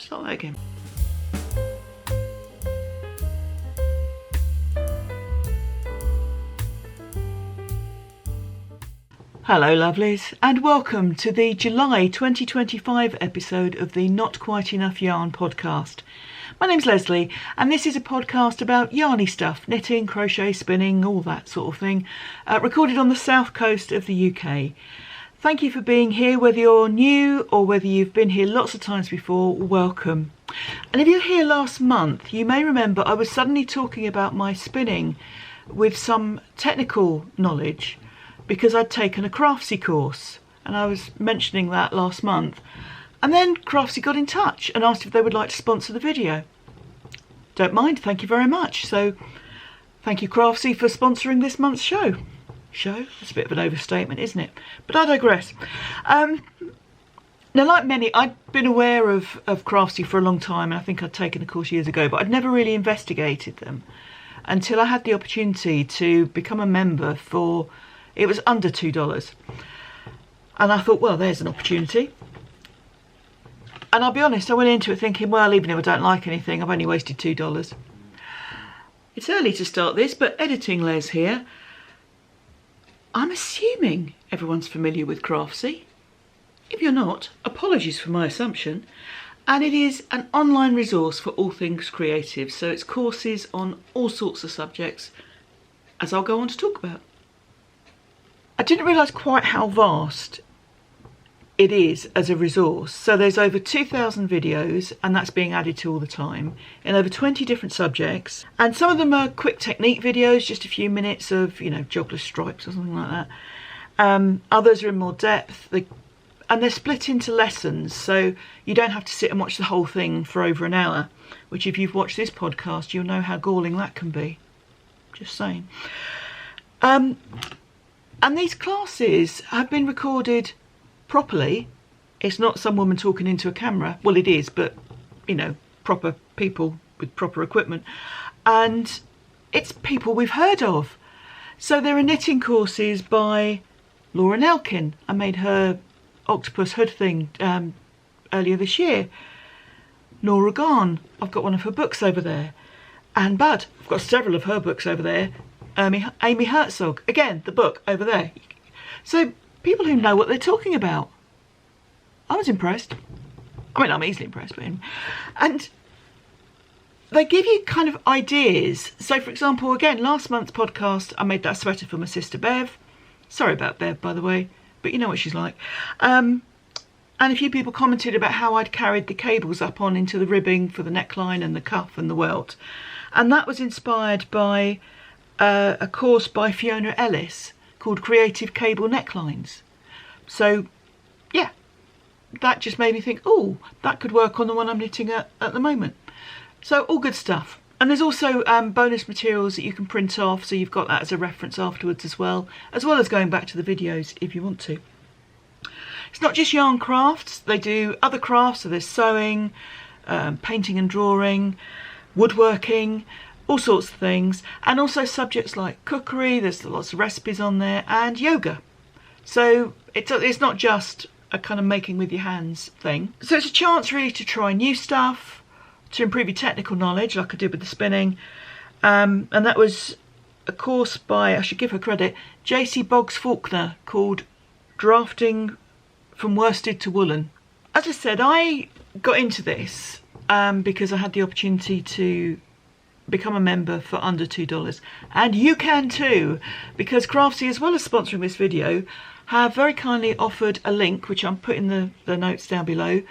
Start that again. Hello lovelies, and welcome to the July 2025 episode of the Not Quite Enough Yarn podcast. My name's Lesley, and this is a podcast about yarny stuff, knitting, crochet, spinning, all that sort of thing, recorded on the south coast of the UK. Thank you for being here, whether you're new or whether you've been here lots of times before, welcome. And if you're here last month, you may remember I was suddenly talking about my spinning with some technical knowledge because I'd taken a Craftsy course, and I was mentioning that last month. And then Craftsy got in touch and asked if they would like to sponsor the video. Don't mind, thank you very much. So thank you Craftsy for sponsoring this month's show. That's a bit of an overstatement, isn't it? But I digress. Now, like many, I'd been aware of Craftsy for a long time, and I think I'd taken a course years ago, but I'd never really investigated them until I had the opportunity to become a member for, it was under $2. And I thought, well, there's an opportunity. And I'll be honest, I went into it thinking, well, even if I don't like anything, I've only wasted $2. It's early to start this, but editing Les here. I'm assuming everyone's familiar with Craftsy. If you're not, apologies for my assumption. And it is an online resource for all things creative. So it's courses on all sorts of subjects, as I'll go on to talk about. I didn't realise quite how vast it is as a resource. So there's over 2,000 videos, and that's being added to all the time, in over 20 different subjects. And some of them are quick technique videos, just a few minutes of, you know, jogless stripes or something like that. Others are in more depth, and they're split into lessons, so you don't have to sit and watch the whole thing for over an hour, which if you've watched this podcast, you'll know how galling that can be. Just saying. And these classes have been recorded properly. It's not some woman talking into a camera. Well, it is, but, you know, proper people with proper equipment. And it's people we've heard of. So there are knitting courses by Laura Nelkin. I made her octopus hood thing earlier this year. Nora Garn, I've got one of her books over there. Anne Budd, I've got several of her books over there. Amy Herzog, again, the book over there. So people who know what they're talking about. I was impressed. I mean, I'm easily impressed with him. And they give you kind of ideas. So, for example, again, last month's podcast, I made that sweater for my sister Bev. Sorry about Bev, by the way, but you know what she's like. And a few people commented about how I'd carried the cables up on into the ribbing for the neckline and the cuff and the welt. And that was inspired by a course by Fiona Ellis called Creative Cable Necklines. So, yeah, that just made me think, oh, that could work on the one I'm knitting at the moment. So, all good stuff. And there's also bonus materials that you can print off, so you've got that as a reference afterwards as well as going back to the videos if you want to. It's not just yarn crafts, they do other crafts, so there's sewing, painting and drawing, woodworking, all sorts of things, and also subjects like cookery. There's lots of recipes on there, and yoga. So it's not just a kind of making with your hands thing. So it's a chance really to try new stuff, to improve your technical knowledge like I did with the spinning. And that was a course by, I should give her credit, JC Boggs Faulkner, called Drafting from Worsted to Woolen. As I said, I got into this because I had the opportunity to become a member for under $2, and you can too, because Craftsy, as well as sponsoring this video, have very kindly offered a link, which I'm putting the notes down below,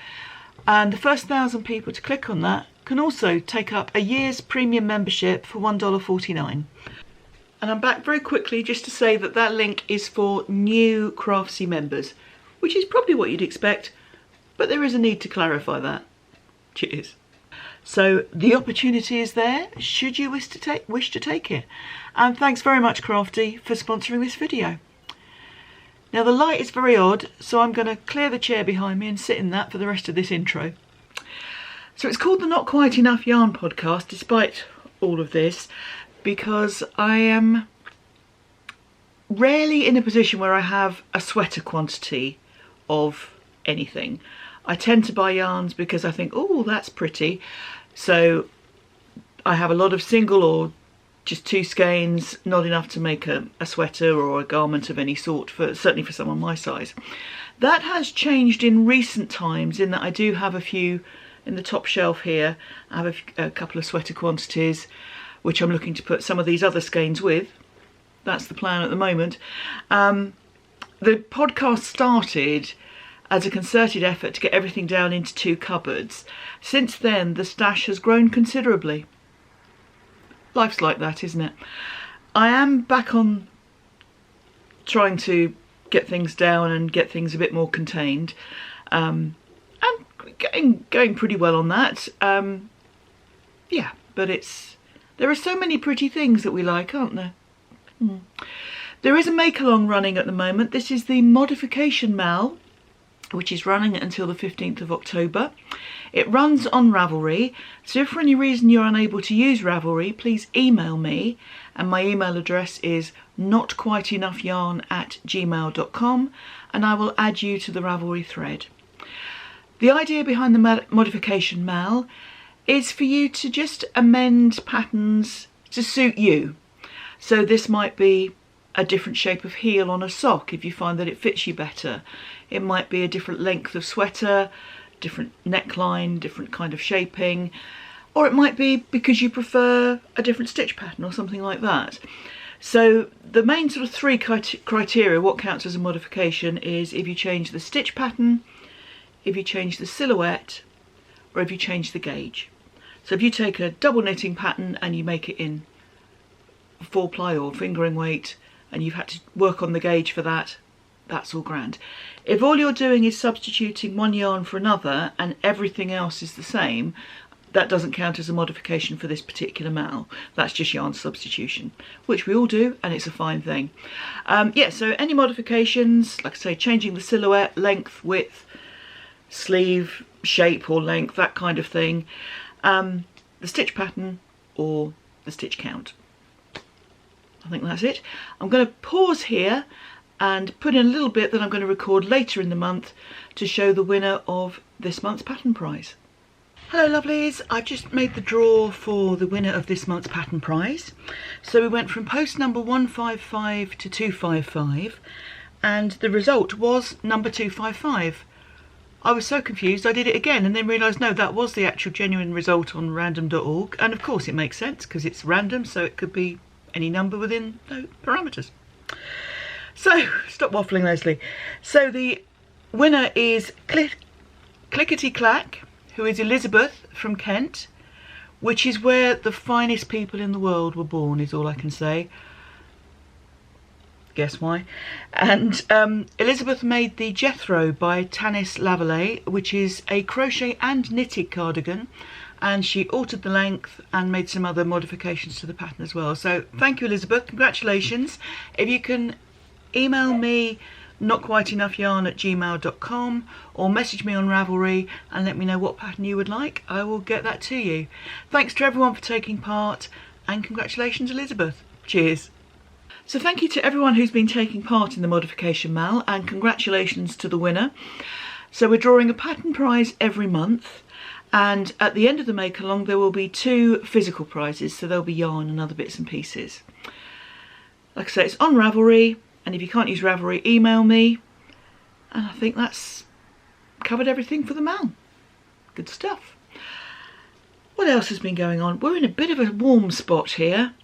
and the first 1,000 people to click on that can also take up a year's premium membership for $1.49. And I'm back very quickly just to say that that link is for new Craftsy members, which is probably what you'd expect, but there is a need to clarify that. Cheers. So the opportunity is there, should you wish to take it. And thanks very much Craftsy for sponsoring this video. Now the light is very odd, so I'm going to clear the chair behind me and sit in that for the rest of this intro. So it's called the Not Quite Enough Yarn podcast, despite all of this, because I am rarely in a position where I have a sweater quantity of anything. I tend to buy yarns because I think, oh, that's pretty. So I have a lot of single or just 2 skeins, not enough to make a sweater or a garment of any sort, certainly for someone my size. That has changed in recent times in that I do have a few in the top shelf here. I have a couple of sweater quantities which I'm looking to put some of these other skeins with. That's the plan at the moment. The podcast started as a concerted effort to get everything down into 2 cupboards. Since then, the stash has grown considerably. Life's like that, isn't it? I am back on trying to get things down and get things a bit more contained, and going pretty well on that. Yeah, but there are so many pretty things that we like, aren't there? There is a make-along running at the moment. This is the Modification Mal, which is running until the 15th of October. It runs on Ravelry, so if for any reason you're unable to use Ravelry, please email me, and my email address is notquiteenoughyarn@gmail.com, and I will add you to the Ravelry thread. The idea behind the Modification Mal is for you to just amend patterns to suit you. So this might be a different shape of heel on a sock if you find that it fits you better. It might be a different length of sweater, different neckline, different kind of shaping, or it might be because you prefer a different stitch pattern or something like that. So the main sort of 3 criteria, what counts as a modification, is if you change the stitch pattern, if you change the silhouette, or if you change the gauge. So if you take a double knitting pattern and you make it in 4-ply or fingering weight, and you've had to work on the gauge for that, that's all grand. If all you're doing is substituting one yarn for another and everything else is the same, that doesn't count as a modification for this particular mal. That's just yarn substitution, which we all do, and it's a fine thing. Yeah, so any modifications, like I say, changing the silhouette, length, width, sleeve, shape or length, that kind of thing, the stitch pattern or the stitch count. I think that's it. I'm going to pause here and put in a little bit that I'm going to record later in the month to show the winner of this month's pattern prize. Hello lovelies, I've just made the draw for the winner of this month's pattern prize. So we went from post number 155 to 255, and the result was number 255. I was so confused I did it again and then realised no, that was the actual genuine result on random.org, and of course it makes sense because it's random, so it could be any number within no parameters. So, stop waffling, Lesley. So the winner is Clickety Clack, who is Elizabeth from Kent, which is where the finest people in the world were born, is all I can say. Guess why? And Elizabeth made the Jethro by Tanis Lavallee, which is a crochet and knitted cardigan, and she altered the length and made some other modifications to the pattern as well. So thank you, Elizabeth, congratulations. If you can email me notquiteenoughyarn@gmail.com or message me on Ravelry and let me know what pattern you would like, I will get that to you. Thanks to everyone for taking part, and congratulations, Elizabeth. Cheers. So thank you to everyone who's been taking part in the modification mal, and congratulations to the winner. So we're drawing a pattern prize every month, and at the end of the make along there will be 2 physical prizes, so there'll be yarn and other bits and pieces. Like I say, it's on Ravelry, and if you can't use Ravelry, email me, and I think that's covered everything for the mal. Good stuff. What else has been going on? We're in a bit of a warm spot here.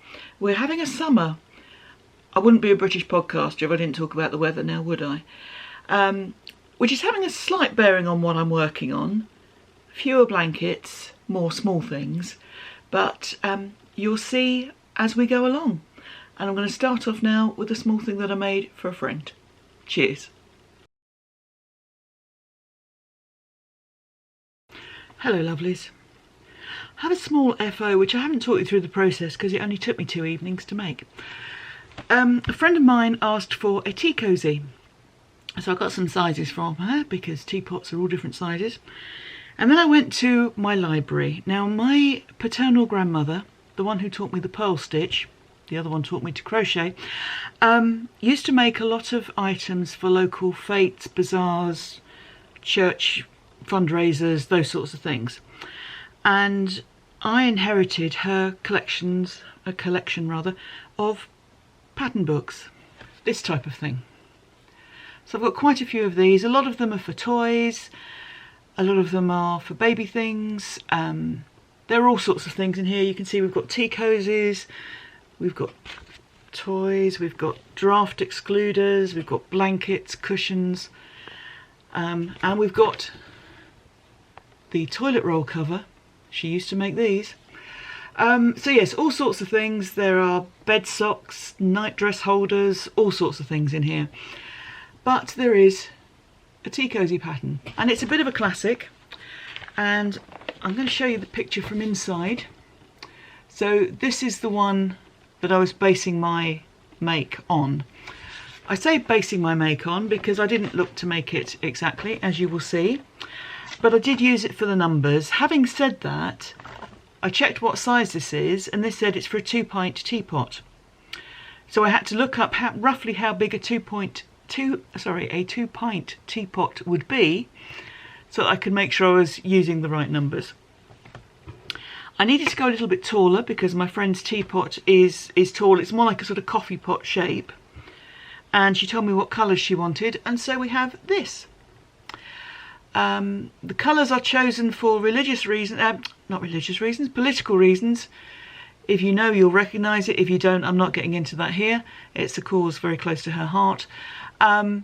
We're having a summer. I wouldn't be a British podcaster if I didn't talk about the weather now, would I? Which is having a slight bearing on what I'm working on. Fewer blankets, more small things, but you'll see as we go along. And I'm going to start off now with a small thing that I made for a friend. Cheers. Hello lovelies. I have a small FO which I haven't taught you through the process because it only took me 2 evenings to make. A friend of mine asked for a tea cosy, so I got some sizes from her because teapots are all different sizes. And then I went to my library. Now my paternal grandmother, the one who taught me the purl stitch, the other one taught me to crochet, used to make a lot of items for local fetes, bazaars, church fundraisers, those sorts of things. And I inherited her collection rather, of pattern books, this type of thing. So I've got quite a few of these. A lot of them are for toys, a lot of them are for baby things. There are all sorts of things in here. You can see we've got tea cozies, we've got toys, we've got draft excluders, we've got blankets, cushions, and we've got the toilet roll cover. She used to make these. So yes, all sorts of things. There are bed socks, night dress holders, all sorts of things in here. But there is a tea cozy pattern, and it's a bit of a classic, and I'm going to show you the picture from inside. So this is the one that I was basing my make on. I say basing my make on because I didn't look to make it exactly, as you will see, but I did use it for the numbers. Having said that, I checked what size this is, and this said it's for a 2-pint teapot. So I had to look up roughly how big a 2-pint teapot would be, so that I could make sure I was using the right numbers. I needed to go a little bit taller because my friend's teapot is tall. It's more like a sort of coffee pot shape. And she told me what colours she wanted, and so we have this. The colours are chosen for religious reasons, not religious reasons, political reasons. If you know, you'll recognise it. If you don't, I'm not getting into that here. It's a cause very close to her heart. But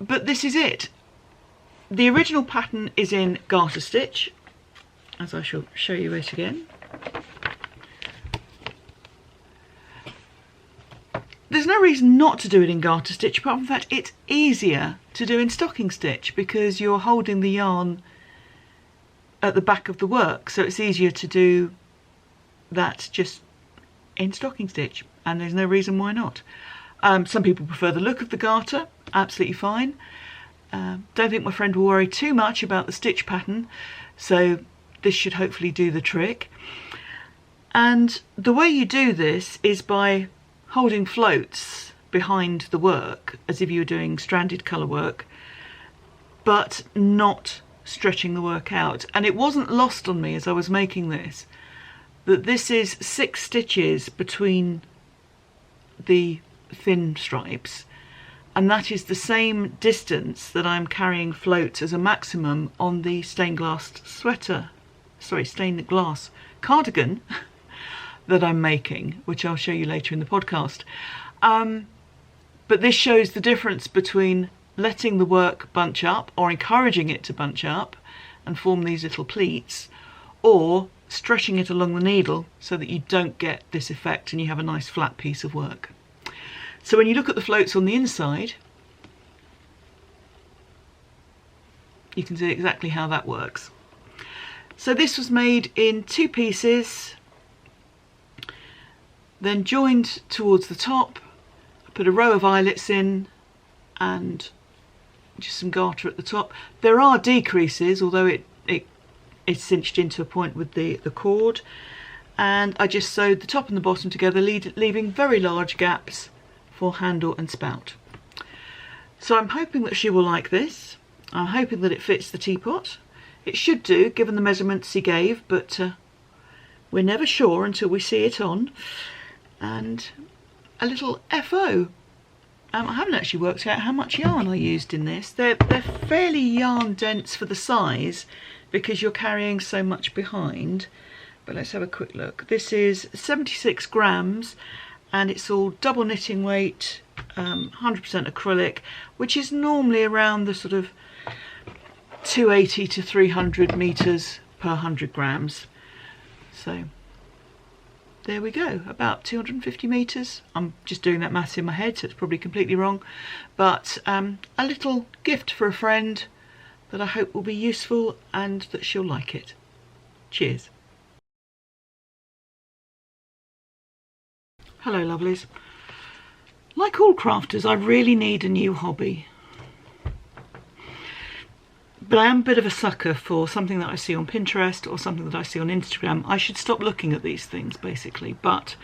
this is it. The original pattern is in garter stitch, as I shall show you it again. There's no reason not to do it in garter stitch, apart from the fact it's easier to do in stocking stitch because you're holding the yarn at the back of the work, so it's easier to do that just in stocking stitch, and there's no reason why not. Some people prefer the look of the garter, absolutely fine. Don't think my friend will worry too much about the stitch pattern, so this should hopefully do the trick. And the way you do this is by holding floats behind the work as if you were doing stranded colour work, but not stretching the work out. And it wasn't lost on me as I was making this that this is 6 stitches between the thin stripes, and that is the same distance that I'm carrying floats as a maximum on the stained glass cardigan that I'm making, which I'll show you later in the podcast. But this shows the difference between letting the work bunch up or encouraging it to bunch up and form these little pleats, or stretching it along the needle so that you don't get this effect and you have a nice flat piece of work. So when you look at the floats on the inside, you can see exactly how that works. So this was made in 2 pieces, then joined towards the top. I put a row of eyelets in and just some garter at the top. There are decreases, although it's cinched into a point with the cord, and I just sewed the top and the bottom together, leaving very large gaps for handle and spout. So I'm hoping that she will like this. I'm hoping that it fits the teapot. It should do, given the measurements he gave, but we're never sure until we see it on. And a little FO. I haven't actually worked out how much yarn I used in this. They're fairly yarn dense for the size because you're carrying so much behind. But let's have a quick look. This is 76 grams and it's all double knitting weight, 100% acrylic, which is normally around the sort of 280 to 300 meters per 100 grams. So there we go, about 250 meters. I'm just doing that maths in my head, so it's probably completely wrong. But a little gift for a friend that I hope will be useful and that she'll like it. Cheers. Hello lovelies. Like all crafters, I really need a new hobby. But I am a bit of a sucker for something that I see on Pinterest or something that I see on Instagram. I should stop looking at these things basically, but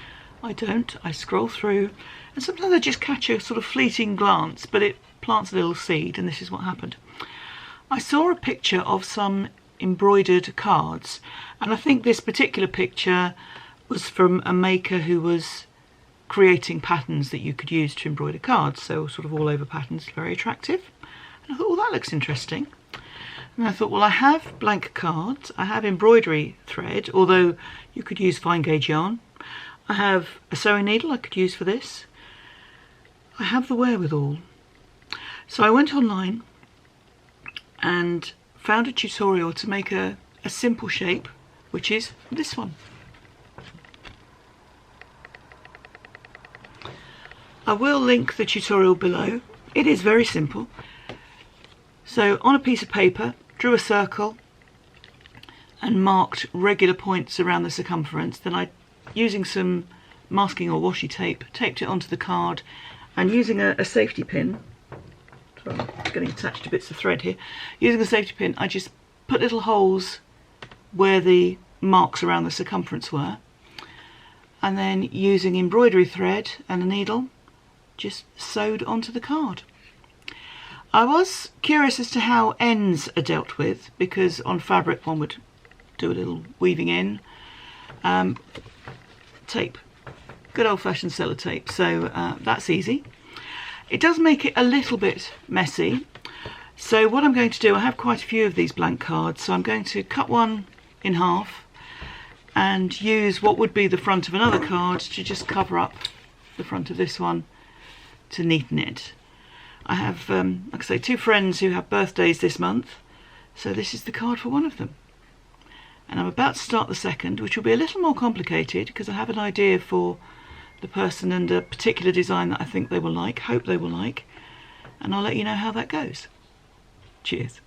I don't. I scroll through and sometimes I just catch a sort of fleeting glance, but it plants a little seed, and this is what happened. I saw a picture of some embroidered cards, and I think this particular picture was from a maker who was creating patterns that you could use to embroider cards, so sort of all over patterns, very attractive. And I thought, well, that looks interesting. And I thought, well, I have blank cards, I have embroidery thread, although you could use fine gauge yarn. I have a sewing needle I could use for this. I have the wherewithal. So I went online and found a tutorial to make a simple shape, which is this one. I will link the tutorial below. It is very simple. So on a piece of paper, drew a circle and marked regular points around the circumference. Then I, using some masking or washi tape, taped it onto the card, and using a safety pin, so I'm getting attached to bits of thread here, using a safety pin I just put little holes where the marks around the circumference were, and then using embroidery thread and a needle just sewed onto the card. I was curious as to how ends are dealt with, because on fabric one would do a little weaving in. Tape, good old-fashioned sellotape, so that's easy. It does make it a little bit messy, so what I'm going to do, I have quite a few of these blank cards, so I'm going to cut one in half and use what would be the front of another card to just cover up the front of this one to neaten it. I have, like I say, two friends who have birthdays this month, so this is the card for one of them. And I'm about to start the second, which will be a little more complicated because I have an idea for the person and a particular design that I think they will like, hope they will like, and I'll let you know how that goes. Cheers.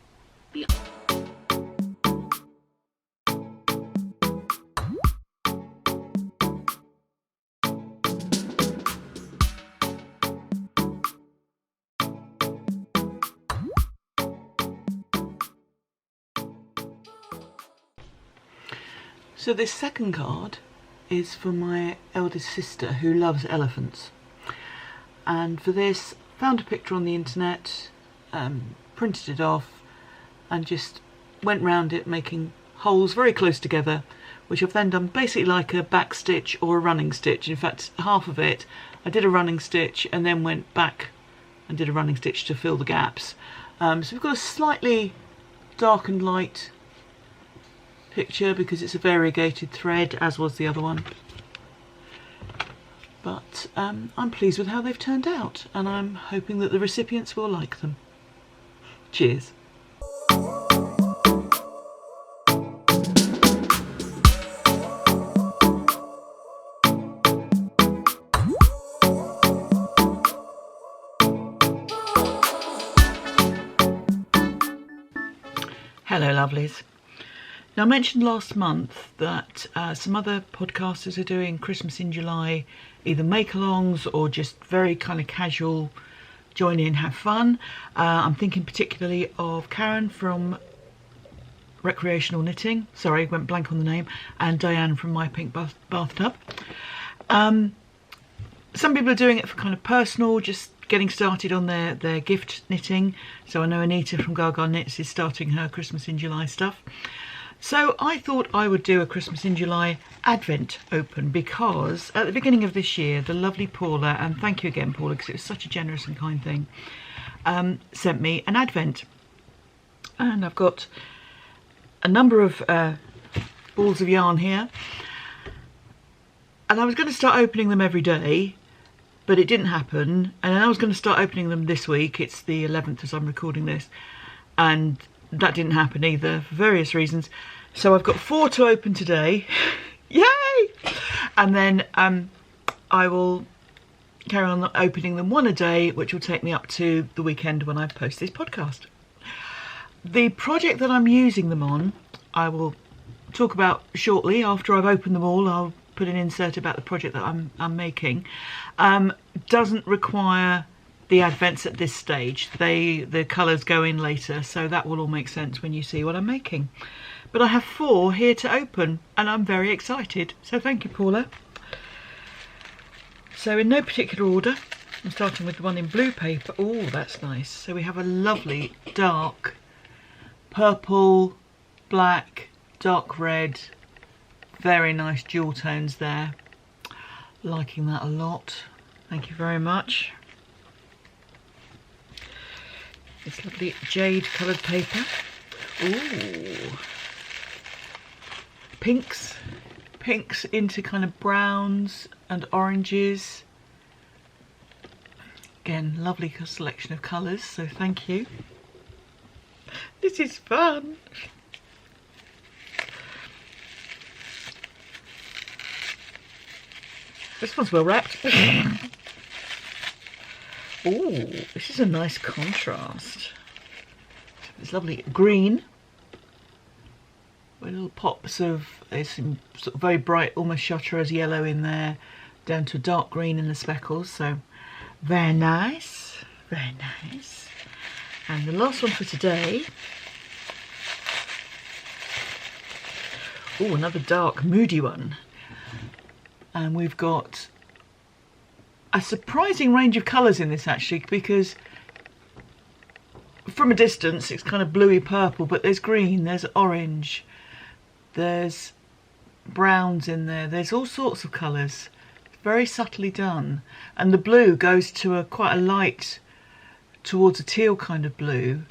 So this second card is for my eldest sister who loves elephants, and for this found a picture on the internet, printed it off and just went round it making holes very close together, which I've then done basically like a back stitch or a running stitch. In fact, half of it I did a running stitch and then went back and did a running stitch to fill the gaps. So we've got a slightly dark and light picture because it's a variegated thread, as was the other one, but I'm pleased with how they've turned out and I'm hoping that the recipients will like them. Cheers. Hello lovelies. Now, I mentioned last month that some other podcasters are doing Christmas in July, either make-alongs or just very kind of casual, join in, have fun. I'm thinking particularly of Karen from Recreational Knitting, sorry, went blank on the name, and Diane from My Pink Bathtub. Some people are doing it for kind of personal, just getting started on their gift knitting. So I know Anita from Gaga Knits is starting her Christmas in July stuff. So I thought I would do a Christmas in July Advent open, because at the beginning of this year, the lovely Paula, and thank you again Paula because it was such a generous and kind thing, sent me an Advent. And I've got a number of balls of yarn here. And I was going to start opening them every day, but it didn't happen. And then I was going to start opening them this week. It's the 11th as I'm recording this. And that didn't happen either for various reasons. So I've got 4 to open today. Yay! And then I will carry on opening them one a day, which will take me up to the weekend when I post this podcast. The project that I'm using them on, I will talk about shortly. After I've opened them all, I'll put an insert about the project that I'm making. Doesn't require the advents at this stage. The colours go in later, so that will all make sense when you see what I'm making. But I have 4 here to open and I'm very excited, so thank you Paula. So in no particular order, I'm starting with the one in blue paper. Oh, that's nice. So we have a lovely dark purple, black, dark red, very nice jewel tones there. Liking that a lot. Thank you very much. This lovely jade coloured paper. Ooh. Pinks into kind of browns and oranges. Again, lovely selection of colours, so thank you. This is fun. This one's well wrapped. Ooh, this is a nice contrast. It's lovely green. With little pops of, there's some sort of very bright, almost chartreuse yellow in there, down to a dark green in the speckles, so very nice, very nice. And the last one for today, oh, another dark, moody one. And we've got a surprising range of colours in this actually, because from a distance it's kind of bluey purple, but there's green, there's orange, there's browns in there, there's all sorts of colours. Very subtly done, and the blue goes to quite a light towards a teal kind of blue.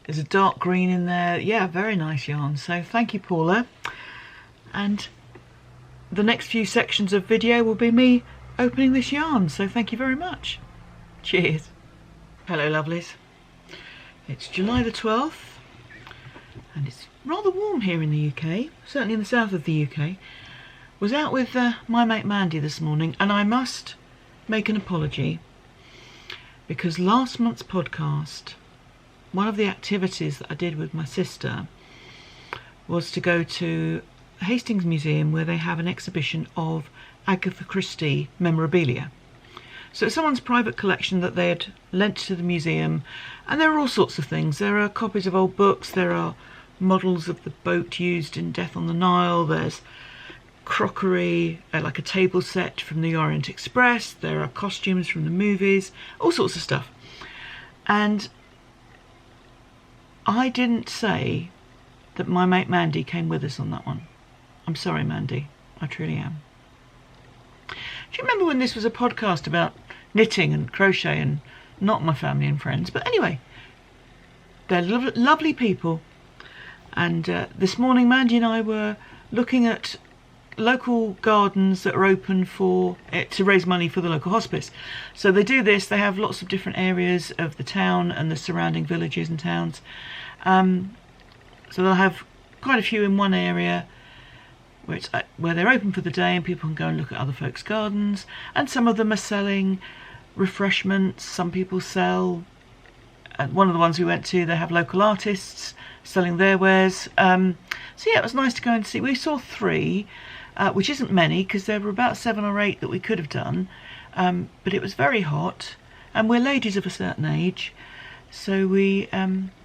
There's a dark green in there. Yeah, very nice yarn, so thank you, Paula. And the next few sections of video will be me opening this yarn, so thank you very much. Cheers. Hello lovelies, it's July the 12th and it's rather warm here in the UK, certainly in the south of the UK. Was out with my mate Mandy this morning, and I must make an apology because last month's podcast, one of the activities that I did with my sister was to go to Hastings Museum, where they have an exhibition of Agatha Christie memorabilia. So it's someone's private collection that they had lent to the museum, and there are all sorts of things. There are copies of old books, there are models of the boat used in Death on the Nile, there's crockery, like a table set from the Orient Express, there are costumes from the movies, all sorts of stuff. And I didn't say that my mate Mandy came with us on that one. I'm sorry, Mandy, I truly am. Do you remember when this was a podcast about knitting and crochet and not my family and friends? But anyway, they're lovely people, and this morning Mandy and I were looking at local gardens that are open for to raise money for the local hospice. So they do this, they have lots of different areas of the town and the surrounding villages and towns. So they'll have quite a few in one area where they're open for the day and people can go and look at other folks' gardens, and some of them are selling refreshments. Some people sell, at one of the ones we went to, they have local artists selling their wares. So yeah, it was nice to go and see. We saw 3, which isn't many because there were about 7 or 8 that we could have done, but it was very hot and we're ladies of a certain age, so we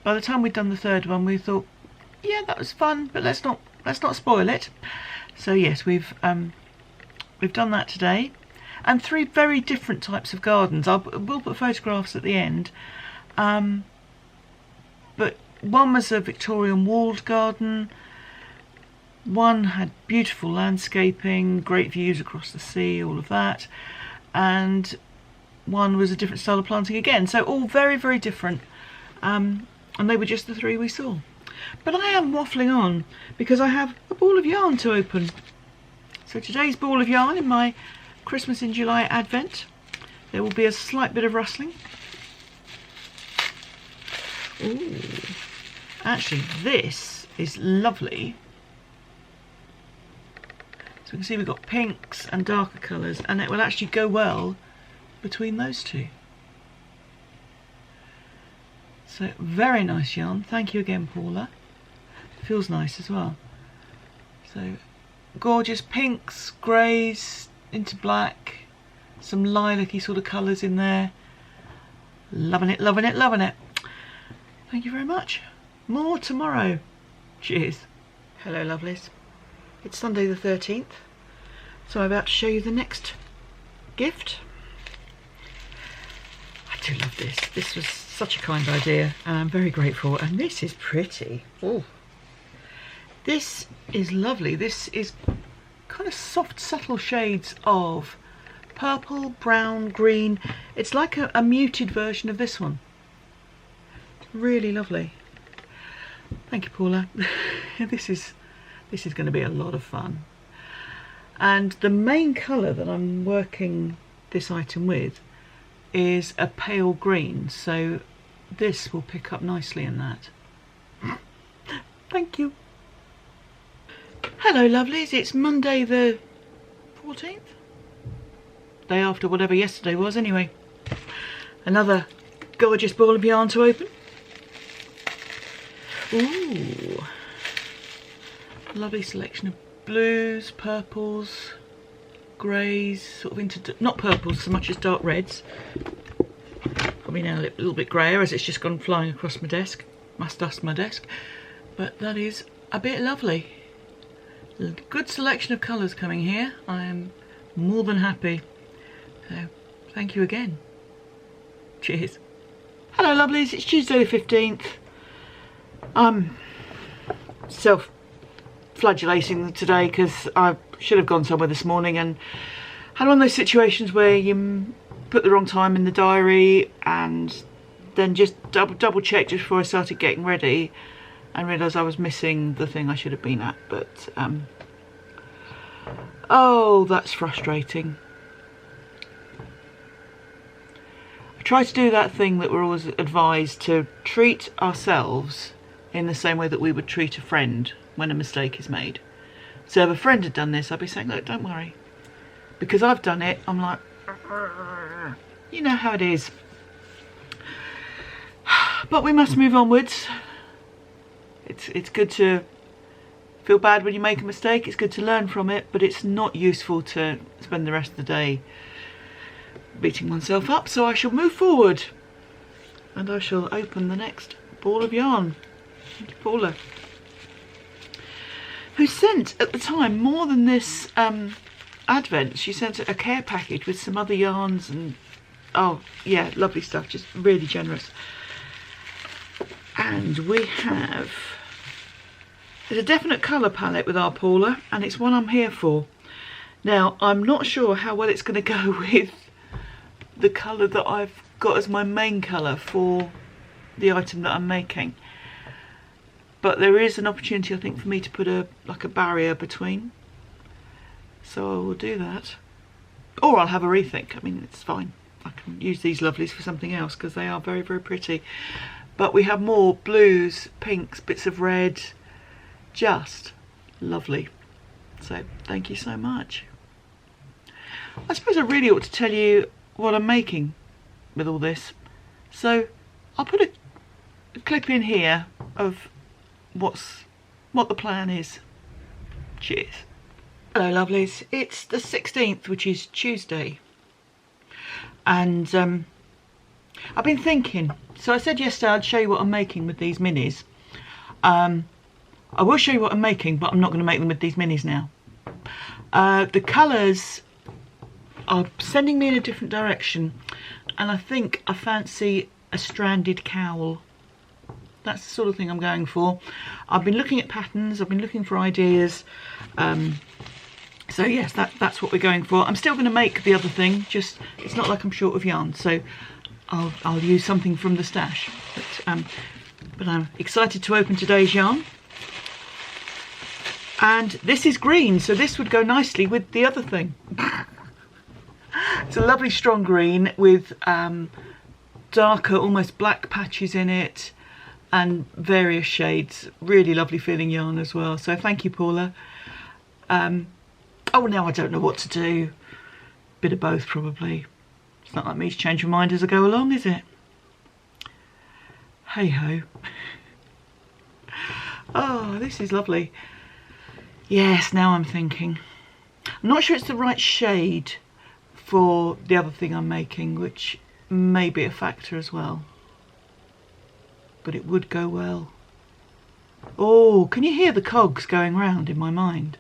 by the time we'd done the 3rd one we thought, yeah, that was fun, but let's not spoil it. So yes, we've done that today, and 3 very different types of gardens. We'll put photographs at the end, but one was a Victorian walled garden, one had beautiful landscaping, great views across the sea, all of that, and one was a different style of planting again. So all very, very different, and they were just the 3 we saw. But I am waffling on because I have a ball of yarn to open. So today's ball of yarn in my Christmas in July advent, there will be a slight bit of rustling. Ooh, actually this is lovely. So we can see we've got pinks and darker colours, and it will actually go well between those 2. So very nice yarn. Thank you again, Paula. Feels nice as well. So gorgeous pinks, greys into black, some lilac-y sort of colours in there. Loving it, loving it, loving it. Thank you very much. More tomorrow. Cheers. Hello lovelies. It's Sunday the 13th, so I'm about to show you the next gift. I do love this. This was such a kind idea, and I'm very grateful. And this is pretty. Oh, this is lovely. This is kind of soft, subtle shades of purple, brown, green. It's like a muted version of this one. Really lovely. Thank you, Paula. This is going to be a lot of fun. And the main colour that I'm working this item with is a pale green, so this will pick up nicely in that. Thank you. Hello lovelies, it's Monday the 14th? Day after whatever yesterday was anyway. Another gorgeous ball of yarn to open. Ooh, lovely selection of blues, purples, greys, sort of into, not purples so much as dark reds. Probably now a little bit greyer as it's just gone flying across my desk. Must dust my desk. But that is a bit lovely. Good selection of colours coming here. I am more than happy. So thank you again. Cheers. Hello lovelies, it's Tuesday the 15th. I'm self-flagellating today because I should have gone somewhere this morning and had one of those situations where you put the wrong time in the diary and then just double check just before I started getting ready and realised I was missing the thing I should have been at. But oh, that's frustrating. I try to do that thing that we're always advised to treat ourselves in the same way that we would treat a friend when a mistake is made. So if a friend had done this, I'd be saying, look, don't worry. Because I've done it, I'm like, you know how it is. But we must move onwards. It's good to feel bad when you make a mistake. It's good to learn from it, but it's not useful to spend the rest of the day beating oneself up. So I shall move forward and I shall open the next ball of yarn. Thank you, Paula, who sent at the time more than this advent. She sent a care package with some other yarns and oh yeah, lovely stuff, just really generous. And we have, there's a definite colour palette with our Paula and it's one I'm here for. Now I'm not sure how well it's going to go with the colour that I've got as my main colour for the item that I'm making. But there is an opportunity, I think, for me to put a barrier between. So I will do that. Or I'll have a rethink. I mean, it's fine. I can use these lovelies for something else because they are very, very pretty. But we have more blues, pinks, bits of red. Just lovely. So thank you so much. I suppose I really ought to tell you what I'm making with all this. So I'll put a clip in here of what the plan is. Cheers. Hello lovelies, it's the 16th, which is Tuesday, and I've been thinking, so I said yesterday I'd show you what I'm making with these minis. I will show you what I'm making, but I'm not going to make them with these minis now. The colours are sending me in a different direction, and I think I fancy a stranded cowl. That's the sort of thing I'm going for. I've been looking at patterns, I've been looking for ideas. So yes, that's what we're going for. I'm still going to make the other thing, just it's not like I'm short of yarn, so I'll use something from the stash. But I'm excited to open today's yarn. And this is green, so this would go nicely with the other thing. It's a lovely strong green with darker, almost black patches in it and various shades. Really lovely feeling yarn as well. So thank you, Paula. Oh, now I don't know what to do. Bit of both, probably. It's not like me to change my mind as I go along, is it? Hey ho. Oh, this is lovely. Yes, now I'm thinking. I'm not sure it's the right shade for the other thing I'm making, which may be a factor as well. But it would go well. Oh, can you hear the cogs going round in my mind?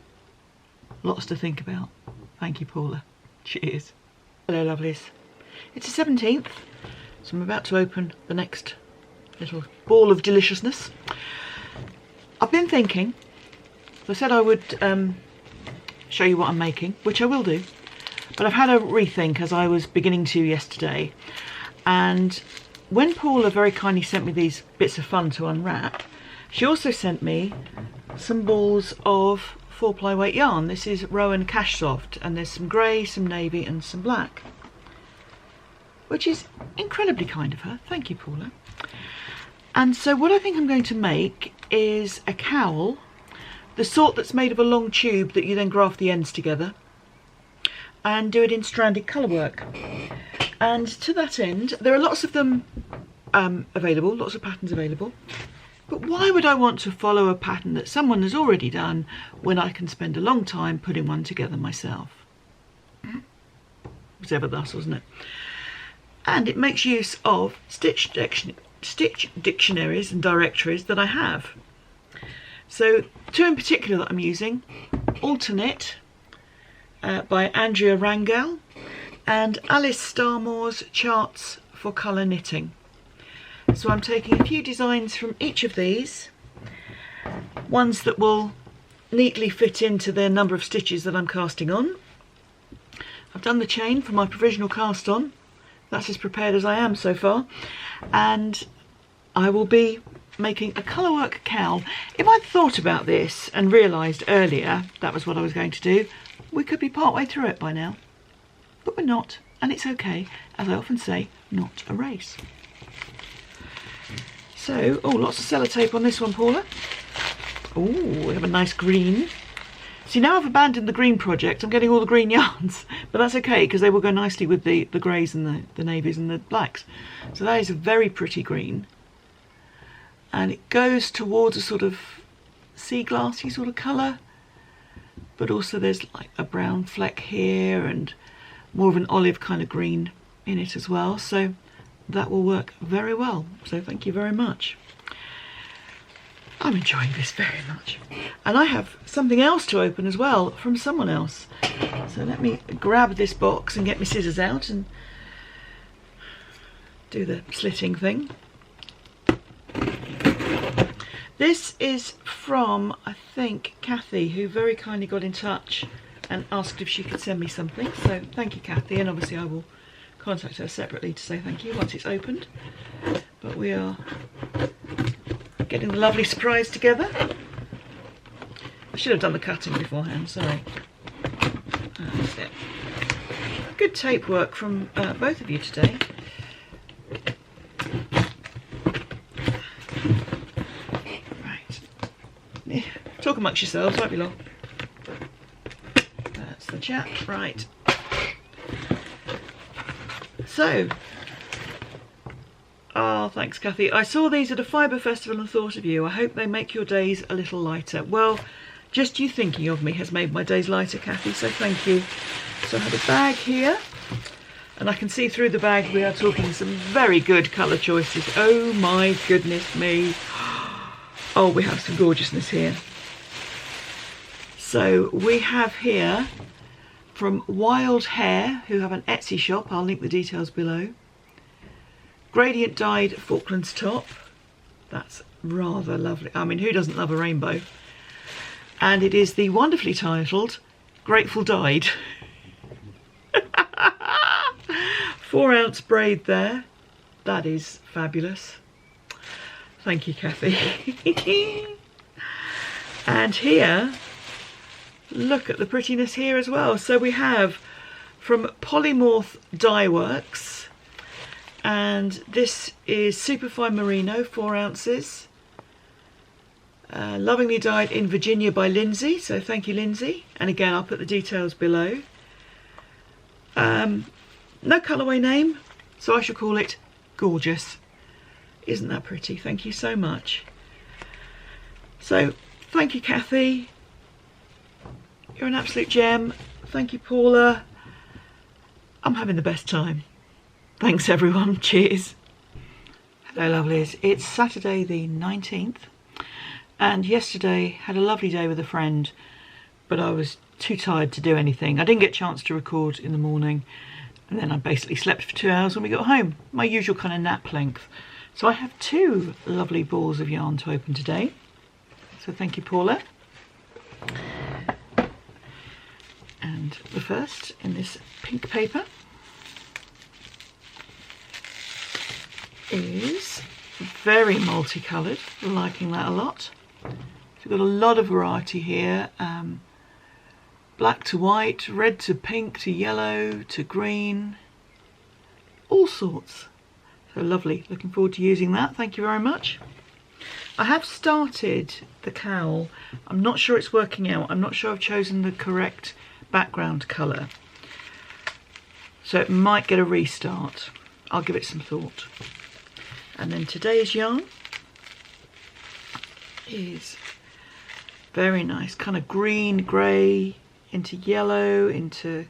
Lots to think about. Thank you, Paula. Cheers. Hello, lovelies. It's the 17th, So I'm about to open the next little ball of deliciousness. I've been thinking, I said I would show you what I'm making, which I will do, but I've had a rethink as I was beginning to yesterday. And when Paula very kindly sent me these bits of fun to unwrap, she also sent me some balls of 4-ply weight yarn. This is Rowan Cash Soft, and there's some grey, some navy and some black, which is incredibly kind of her. Thank you, Paula. And so what I think I'm going to make is a cowl, the sort that's made of a long tube that you then graft the ends together, and do it in stranded colour work. And to that end, there are lots of them available, lots of patterns available. But why would I want to follow a pattern that someone has already done when I can spend a long time putting one together myself? It was ever thus, wasn't it? And it makes use of stitch dictionaries and directories that I have. So two in particular that I'm using: Alternate by Andrea Rangel and Alice Starmore's Charts for Colour Knitting. So I'm taking a few designs from each of these, ones that will neatly fit into the number of stitches that I'm casting on. I've done the chain for my provisional cast on. That's as prepared as I am so far. And I will be making a colourwork cowl. If I'd thought about this and realised earlier that was what I was going to do, we could be part way through it by now. But we're not, and it's okay. As I often say, not a race. So, oh, lots of sellotape on this one, Paula. Oh, we have a nice green. See, now I've abandoned the green project. I'm getting all the green yarns, but that's okay because they will go nicely with the greys and the navies and the blacks. So that is a very pretty green. And it goes towards a sort of sea glassy sort of colour, but also there's like a brown fleck here and more of an olive kind of green in it as well. So that will work very well. So thank you very much. I'm enjoying this very much. And I have something else to open as well from someone else. So let me grab this box and get my scissors out and do the slitting thing. This is from, I think, Kathy, who very kindly got in touch and asked if she could send me something. So thank you, Kathy, and obviously I will contact her separately to say thank you once it's opened. But we are getting the lovely surprise together. I should have done the cutting beforehand, sorry. That's it. Good tape work from both of you today. Right. Talk amongst yourselves, won't be long. That's the chat, right. So, thanks Kathy. I saw these at a fibre festival and thought of you. I hope they make your days a little lighter. Well, just you thinking of me has made my days lighter, Kathy, so thank you. So I have a bag here, and I can see through the bag we are talking some very good colour choices. Oh my goodness me. Oh, we have some gorgeousness here. So we have here from Wild Hair, who have an Etsy shop. I'll link the details below. Gradient dyed Falklands top. That's rather lovely. I mean, who doesn't love a rainbow? And it is the wonderfully titled Grateful Dyed. 4-ounce braid there. That is fabulous. Thank you, Kathy. And here, look at the prettiness here as well. So we have from Polymorph Dye Works, and this is Superfine Merino, 4 ounces. Lovingly dyed in Virginia by Lindsay, so thank you, Lindsay. And again, I'll put the details below. No colourway name, so I shall call it Gorgeous. Isn't that pretty? Thank you so much. So, thank you, Kathy. You're an absolute gem. Thank you, Paula. I'm having the best time. Thanks, everyone. Cheers. Hello, lovelies. It's Saturday the 19th. And yesterday had a lovely day with a friend, but I was too tired to do anything. I didn't get a chance to record in the morning. And then I basically slept for 2 hours when we got home, my usual kind of nap length. So I have 2 lovely balls of yarn to open today. So thank you, Paula. And the first in this pink paper is very multicoloured, liking that a lot. So we've got a lot of variety here, black to white, red to pink to yellow to green, all sorts. So lovely, looking forward to using that, thank you very much. I have started the cowl. I'm not sure it's working out, I'm not sure I've chosen the correct background colour, so it might get a restart. I'll give it some thought. And then today's yarn is very nice, kind of green, grey, into yellow, into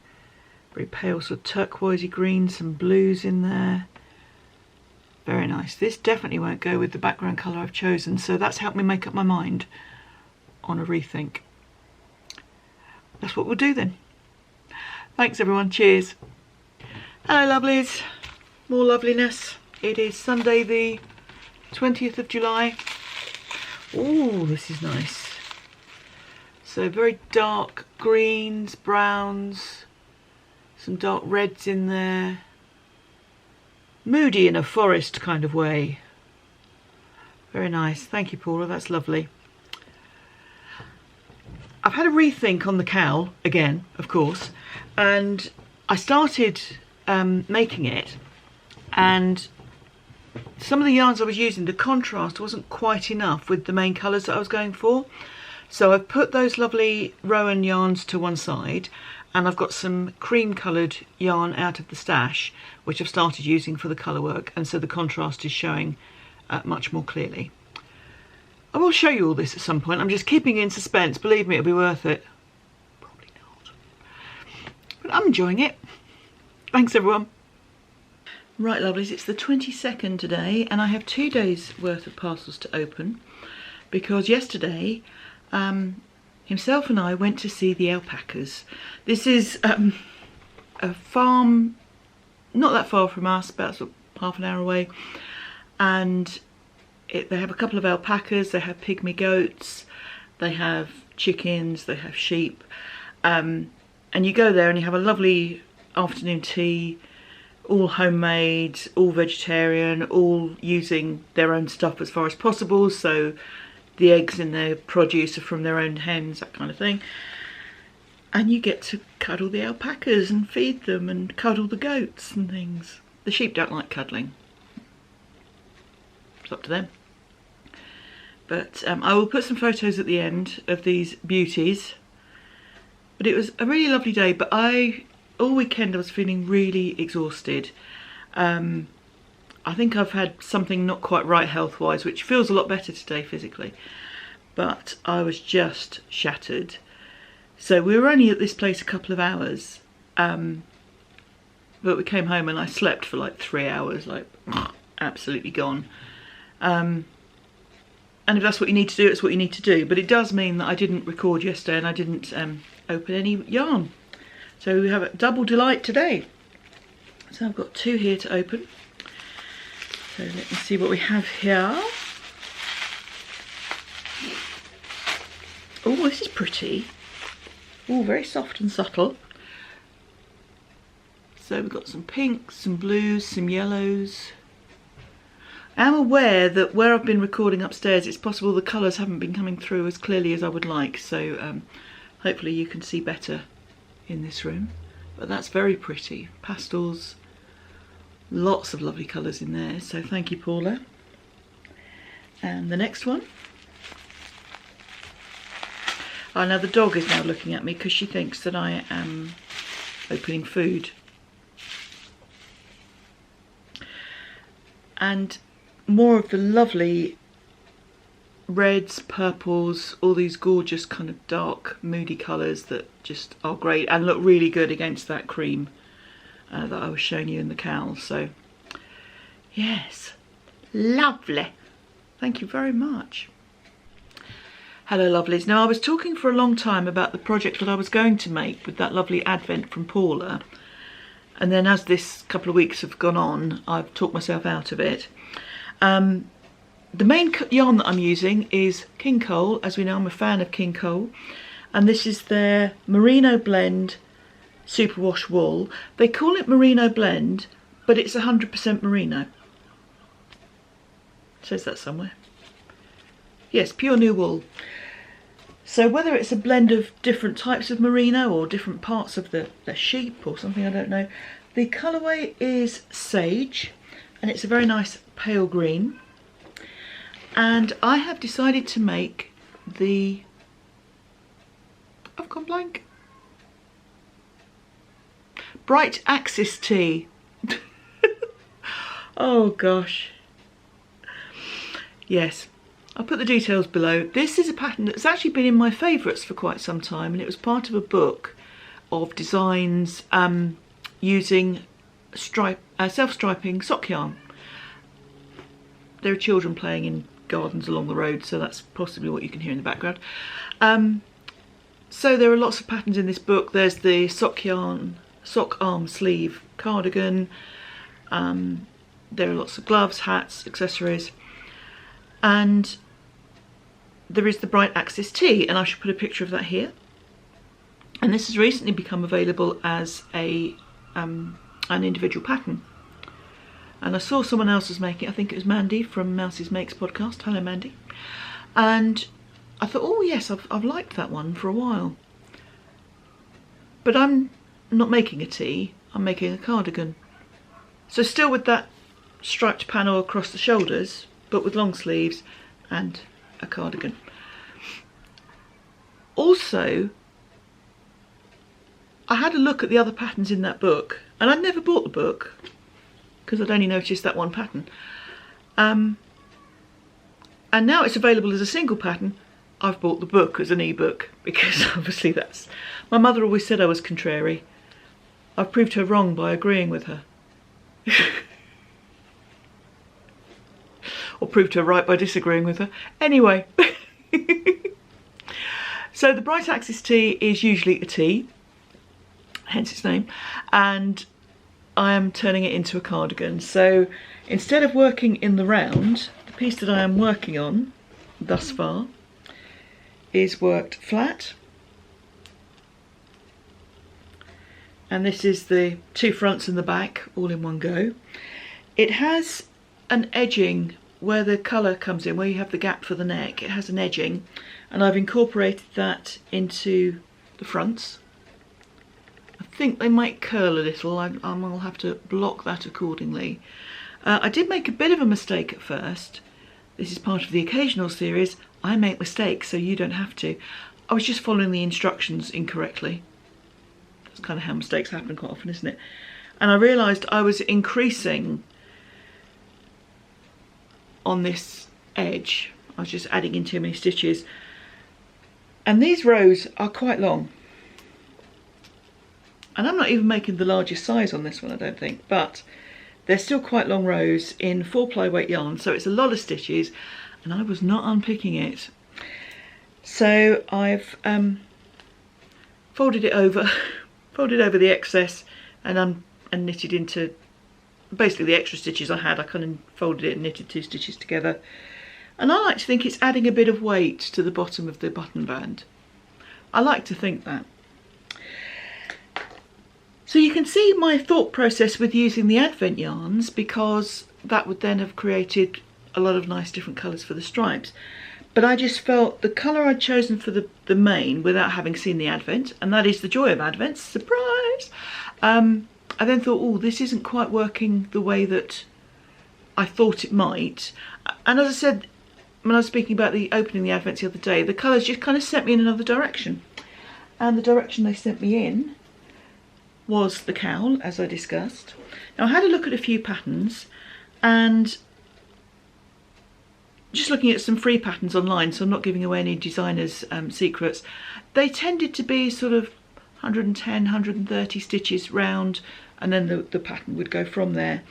very pale sort of turquoisey green, some blues in there. Very nice. This definitely won't go with the background colour I've chosen, so that's helped me make up my mind on a rethink. That's what we'll do then. Thanks everyone, cheers. Hello lovelies, more loveliness. It is Sunday the 20th of July. Oh, this is nice. So very dark greens, browns, some dark reds in there. Moody in a forest kind of way. Very nice, thank you Paula, that's lovely. I've had a rethink on the cowl again, of course, and I started making it, and some of the yarns I was using, the contrast wasn't quite enough with the main colours that I was going for. So I've put those lovely Rowan yarns to one side, and I've got some cream coloured yarn out of the stash, which I've started using for the colour work, and so the contrast is showing much more clearly. I will show you all this at some point. I'm just keeping you in suspense. Believe me, it'll be worth it. Probably not. But I'm enjoying it. Thanks, everyone. Right, lovelies, it's the 22nd today, and I have 2 days' worth of parcels to open, because yesterday, himself and I went to see the alpacas. This is a farm not that far from us, about sort of half an hour away, and they have a couple of alpacas, they have pygmy goats, they have chickens, they have sheep, and you go there and you have a lovely afternoon tea, all homemade, all vegetarian, all using their own stuff as far as possible, so the eggs in their produce are from their own hens, that kind of thing. And you get to cuddle the alpacas and feed them and cuddle the goats and things. The sheep don't like cuddling. It's up to them. But I will put some photos at the end of these beauties. But it was a really lovely day, but all weekend I was feeling really exhausted. I think I've had something not quite right health-wise, which feels a lot better today physically. But I was just shattered. So we were only at this place a couple of hours. But we came home and I slept for like 3 hours, like absolutely gone. And if that's what you need to do, it's what you need to do. But it does mean that I didn't record yesterday and I didn't open any yarn. So we have a double delight today. So I've got 2 here to open. So let me see what we have here. Oh, this is pretty. Oh, very soft and subtle. So we've got some pinks, some blues, some yellows. I'm aware that where I've been recording upstairs, it's possible the colours haven't been coming through as clearly as I would like. So hopefully you can see better in this room. But that's very pretty. Pastels. Lots of lovely colours in there, so thank you, Paula. And the next one. Oh, now the dog is now looking at me because she thinks that I am opening food. And more of the lovely reds, purples, all these gorgeous kind of dark, moody colours that just are great and look really good against that cream that I was showing you in the cowl. So yes, lovely. Thank you very much. Hello lovelies. Now I was talking for a long time about the project that I was going to make with that lovely advent from Paula, and then as this couple of weeks have gone on, I've talked myself out of it. The main yarn that I'm using is King Cowl. As we know, I'm a fan of King Cowl, and this is their Merino Blend Superwash Wool. They call it Merino Blend, but it's 100% merino. It says that somewhere. Yes, pure new wool. So whether it's a blend of different types of merino or different parts of the sheep or something, I don't know. The colourway is Sage, and it's a very nice pale green. And I have decided to make the... I've gone blank. Bright Axis Tee. Oh gosh. Yes. I'll put the details below. This is a pattern that's actually been in my favourites for quite some time, and it was part of a book of designs using self-striping sock yarn. There are children playing in gardens along the road, so that's possibly what you can hear in the background. So there are lots of patterns in this book. There's the sock arm sleeve cardigan. There are lots of gloves, hats, accessories. And there is the Bright Axis Tee, and I should put a picture of that here. And this has recently become available as an individual pattern. And I saw someone else was making it. I think it was Mandy from Mouses Makes podcast. Hello, Mandy. And I thought, oh yes, I've liked that one for a while. But I'm not making a tee, I'm making a cardigan. So still with that striped panel across the shoulders, but with long sleeves and a cardigan. Also, I had a look at the other patterns in that book, and I'd never bought the book because I'd only noticed that one pattern. And now it's available as a single pattern. I've bought the book as an ebook because obviously that's... My mother always said I was contrary. I've proved her wrong by agreeing with her. Or proved her right by disagreeing with her. Anyway. So the Bright Axis Tee is usually a tee, hence its name, and I am turning it into a cardigan. So instead of working in the round, the piece that I am working on thus far is worked flat. And this is the two fronts and the back all in one go. It has an edging where the colour comes in, where you have the gap for the neck. It has an edging, and I've incorporated that into the fronts. I think they might curl a little. I'll have to block that accordingly. I did make a bit of a mistake at first. This is part of the occasional series. I make mistakes, so you don't have to. I was just following the instructions incorrectly. That's kind of how mistakes happen quite often, isn't it? And I realised I was increasing on this edge. I was just adding in too many stitches. And these rows are quite long. And I'm not even making the largest size on this one, I don't think, but they're still quite long rows in 4-ply weight yarn, so it's a lot of stitches, and I was not unpicking it. So I've folded it over, folded over the excess, and knitted into basically the extra stitches I had. I kind of folded it and knitted 2 stitches together. And I like to think it's adding a bit of weight to the bottom of the button band. I like to think that. So you can see my thought process with using the Advent yarns, because that would then have created a lot of nice different colours for the stripes. But I just felt the colour I'd chosen for the main, without having seen the Advent, and that is the joy of Advent, surprise! I then thought, oh, this isn't quite working the way that I thought it might. And as I said, when I was speaking about opening the Advents the other day, the colours just kind of sent me in another direction. And the direction they sent me in was the cowl, as I discussed. Now I had a look at a few patterns, and just looking at some free patterns online, so I'm not giving away any designers' secrets, they tended to be sort of 110, 130 stitches round, and then the pattern would go from there.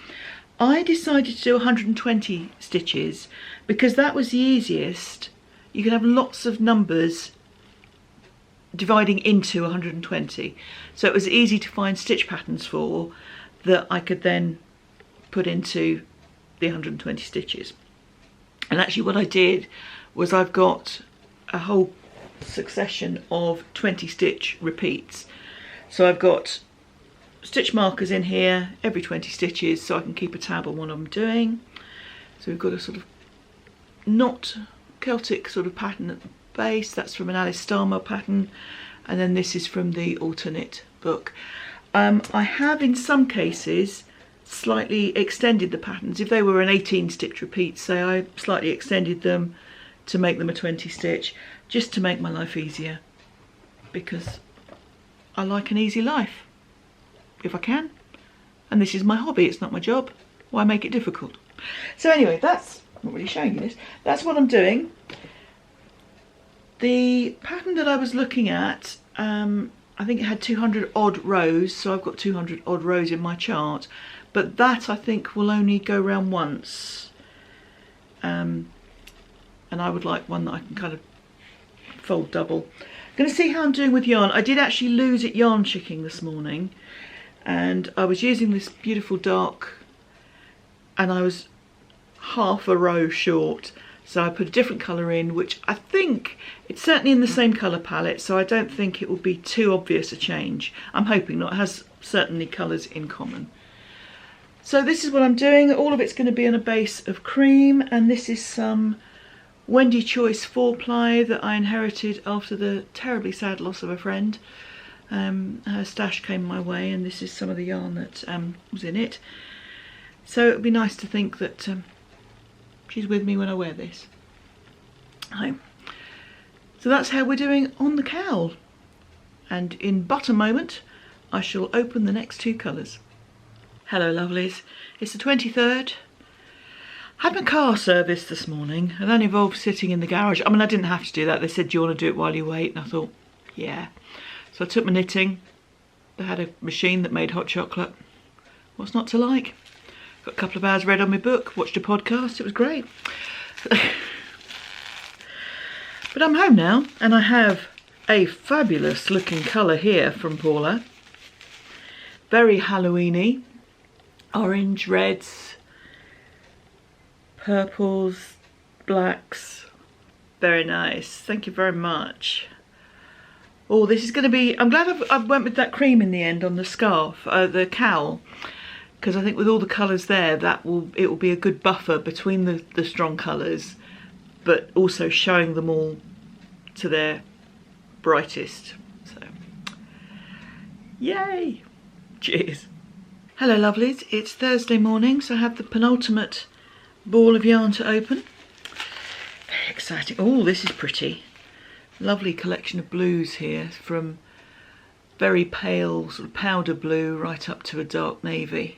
I decided to do 120 stitches because that was the easiest. You can have lots of numbers dividing into 120, so it was easy to find stitch patterns for. that I could then put into the 120 stitches. And actually what I did was I've got a whole succession of 20 stitch repeats. So I've got stitch markers in here every 20 stitches so I can keep a tab on what I'm doing. So we've got a sort of knot Celtic sort of pattern at the base. That's from an Alice Starmer pattern, and then this is from the alternate book. I have in some cases slightly extended the patterns. If they were an 18 stitch repeat, say, I slightly extended them to make them a 20 stitch, just to make my life easier, because I like an easy life if I can, and this is my hobby, it's not my job. Why make it difficult? So anyway, that's, I'm not really showing you this, that's what I'm doing. The pattern that I was looking at, I think it had 200 odd rows, so I've got 200 odd rows in my chart, but that I think will only go round once, and I would like one that I can kind of fold double. I'm going to see how I'm doing with yarn. I did actually lose at yarn chicking this morning, and I was using this beautiful dark, and I was half a row short, so I put a different colour in, which I think it's certainly in the same colour palette, so I don't think it will be too obvious a change. I'm hoping not. It has certainly colours in common. So this is what I'm doing. All of it's going to be on a base of cream, and this is some Wendy Choice 4-ply that I inherited after the terribly sad loss of a friend. Her stash came my way, and this is some of the yarn that was in it. So it would be nice to think that she's with me when I wear this. So that's how we're doing on the cowl. And in but a moment, I shall open the next two colours. Hello lovelies, it's the 23rd. Had my car serviced this morning, and that involved sitting in the garage. I mean, I didn't have to do that. They said, do you want to do it while you wait? And I thought, yeah. So I took my knitting. They had a machine that made hot chocolate. What's not to like? Got a couple of hours read on my book, watched a podcast, it was great. But I'm home now, and I have a fabulous looking colour here from Paula. Very Halloween-y. Orange, reds, purples, blacks. Very nice. Thank you very much. Oh, this is going to be... I'm glad I went with that cream in the end on the scarf, the cowl, because I think with all the colours there, it will be a good buffer between the strong colours, but also showing them all to their brightest. So, yay! Cheers. Hello lovelies, it's Thursday morning, so I have the penultimate ball of yarn to open. Very exciting. Oh, this is pretty. Lovely collection of blues here, from very pale sort of powder blue right up to a dark navy.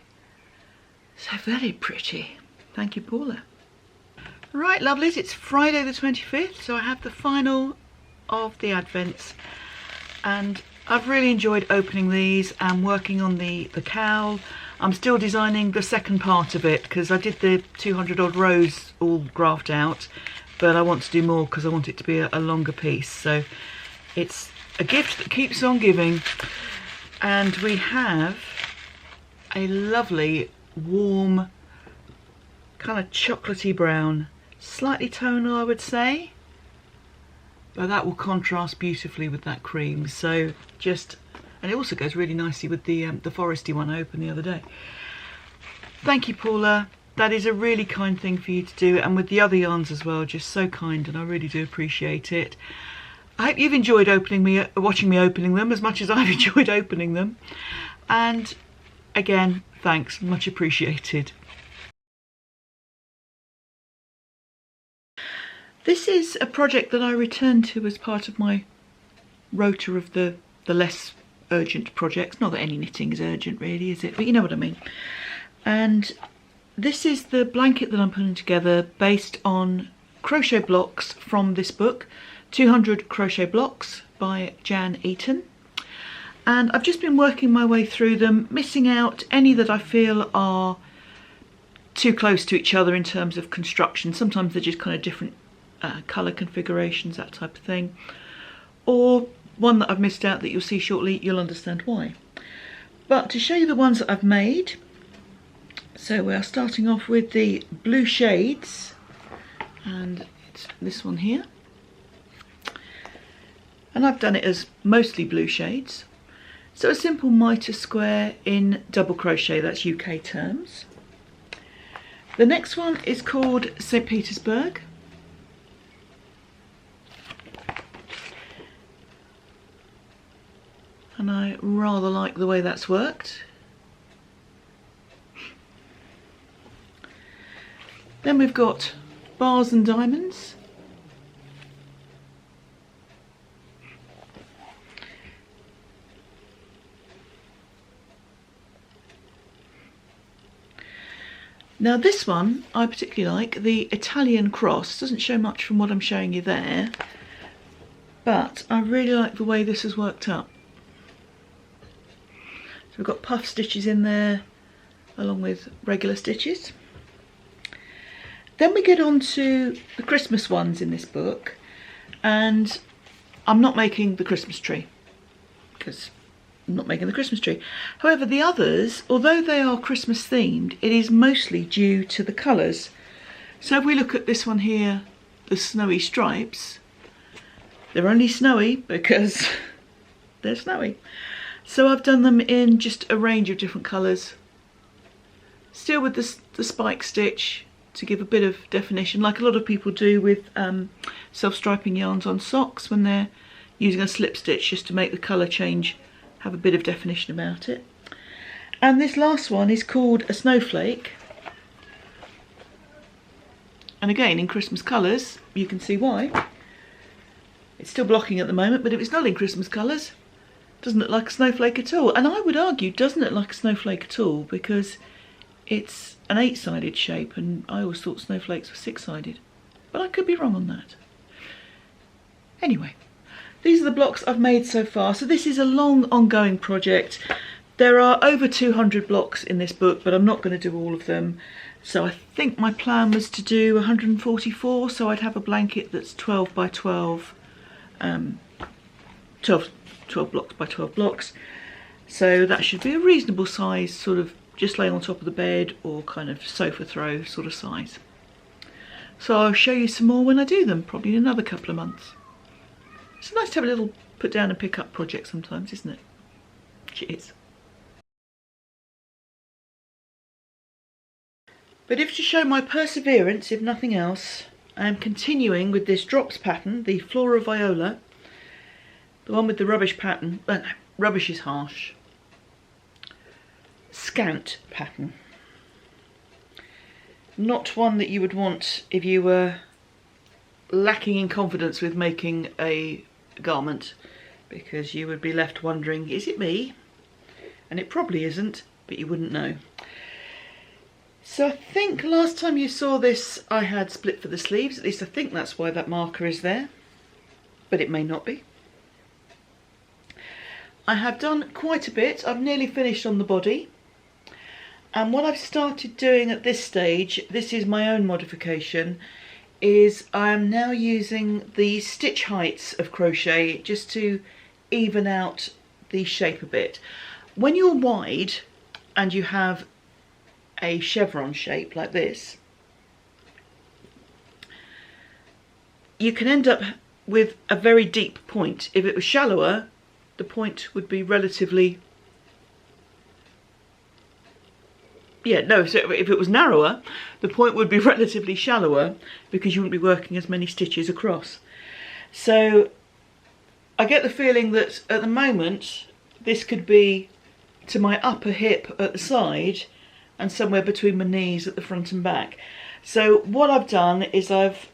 So very pretty. Thank you, Paula. Right lovelies, it's Friday the 25th, so I have the final of the Advents, and I've really enjoyed opening these and working on the cowl. I'm still designing the second part of it because I did the 200 odd rows all graphed out, but I want to do more because I want it to be a longer piece. So it's a gift that keeps on giving, and we have a lovely warm kind of chocolatey brown, slightly tonal I would say, but that will contrast beautifully with that cream. So just, and it also goes really nicely with the foresty one I opened the other day. Thank you, Paula. That is a really kind thing for you to do, and with the other yarns as well, just so kind, and I really do appreciate it. I hope you've enjoyed watching me opening them as much as I've enjoyed opening them. And again, thanks, much appreciated. This is a project that I returned to as part of my rota of the less urgent projects. Not that any knitting is urgent really, is it? But you know what I mean. And this is the blanket that I'm putting together based on crochet blocks from this book, 200 Crochet Blocks by Jan Eaton. And I've just been working my way through them, missing out any that I feel are too close to each other in terms of construction. Sometimes they're just kind of different colour configurations, that type of thing, or one that I've missed out that you'll see shortly, you'll understand why. But to show you the ones that I've made, so we're starting off with the blue shades, and it's this one here. And I've done it as mostly blue shades. So a simple mitre square in double crochet, that's UK terms. The next one is called St. Petersburg. And I rather like the way that's worked. Then we've got Bars and Diamonds. Now this one I particularly like, the Italian cross. Doesn't show much from what I'm showing you there, but I really like the way this has worked up. So we've got puff stitches in there along with regular stitches. Then we get on to the Christmas ones in this book, and I'm not making the Christmas tree because I'm not making the Christmas tree. However, the others, although they are Christmas themed, it is mostly due to the colours. So if we look at this one here, the snowy stripes, they're only snowy because they're snowy. So I've done them in just a range of different colours, still with the spike stitch to give a bit of definition, like a lot of people do with self-striping yarns on socks when they're using a slip stitch, just to make the colour change have a bit of definition about it. And this last one is called a snowflake, and again in Christmas colours. You can see why. It's still blocking at the moment, but if it's not in Christmas colours, it doesn't look like a snowflake at all. And I would argue it doesn't look like a snowflake at all because it's an 8-sided shape, and I always thought snowflakes were 6-sided, but I could be wrong on that. Anyway, these are the blocks I've made so far. So this is a long ongoing project. There are over 200 blocks in this book, but I'm not going to do all of them. So I think my plan was to do 144, so I'd have a blanket that's 12 by 12, 12 blocks by 12 blocks. So that should be a reasonable size, sort of just laying on top of the bed or kind of sofa throw sort of size. So I'll show you some more when I do them, probably in another couple of months. It's nice to have a little put down and pick up project sometimes, isn't it? Cheers. But if to show my perseverance, if nothing else, I am continuing with this drops pattern, the Flora Viola, the one with the rubbish pattern. No, rubbish is harsh. Scant pattern. Not one that you would want if you were lacking in confidence with making a garment, because you would be left wondering, is it me? And it probably isn't, but you wouldn't know. So I think last time you saw this I had split for the sleeves, at least I think that's why that marker is there, but it may not be. I have done quite a bit. I've nearly finished on the body, and what I've started doing at this stage, this is my own modification, is I am now using the stitch heights of crochet just to even out the shape a bit. When you're wide and you have a chevron shape like this, you can end up with a very deep point. If it was shallower, the point would be relatively, so if it was narrower, the point would be relatively shallower because you wouldn't be working as many stitches across. So I get the feeling that at the moment this could be to my upper hip at the side and somewhere between my knees at the front and back. So what I've done is I've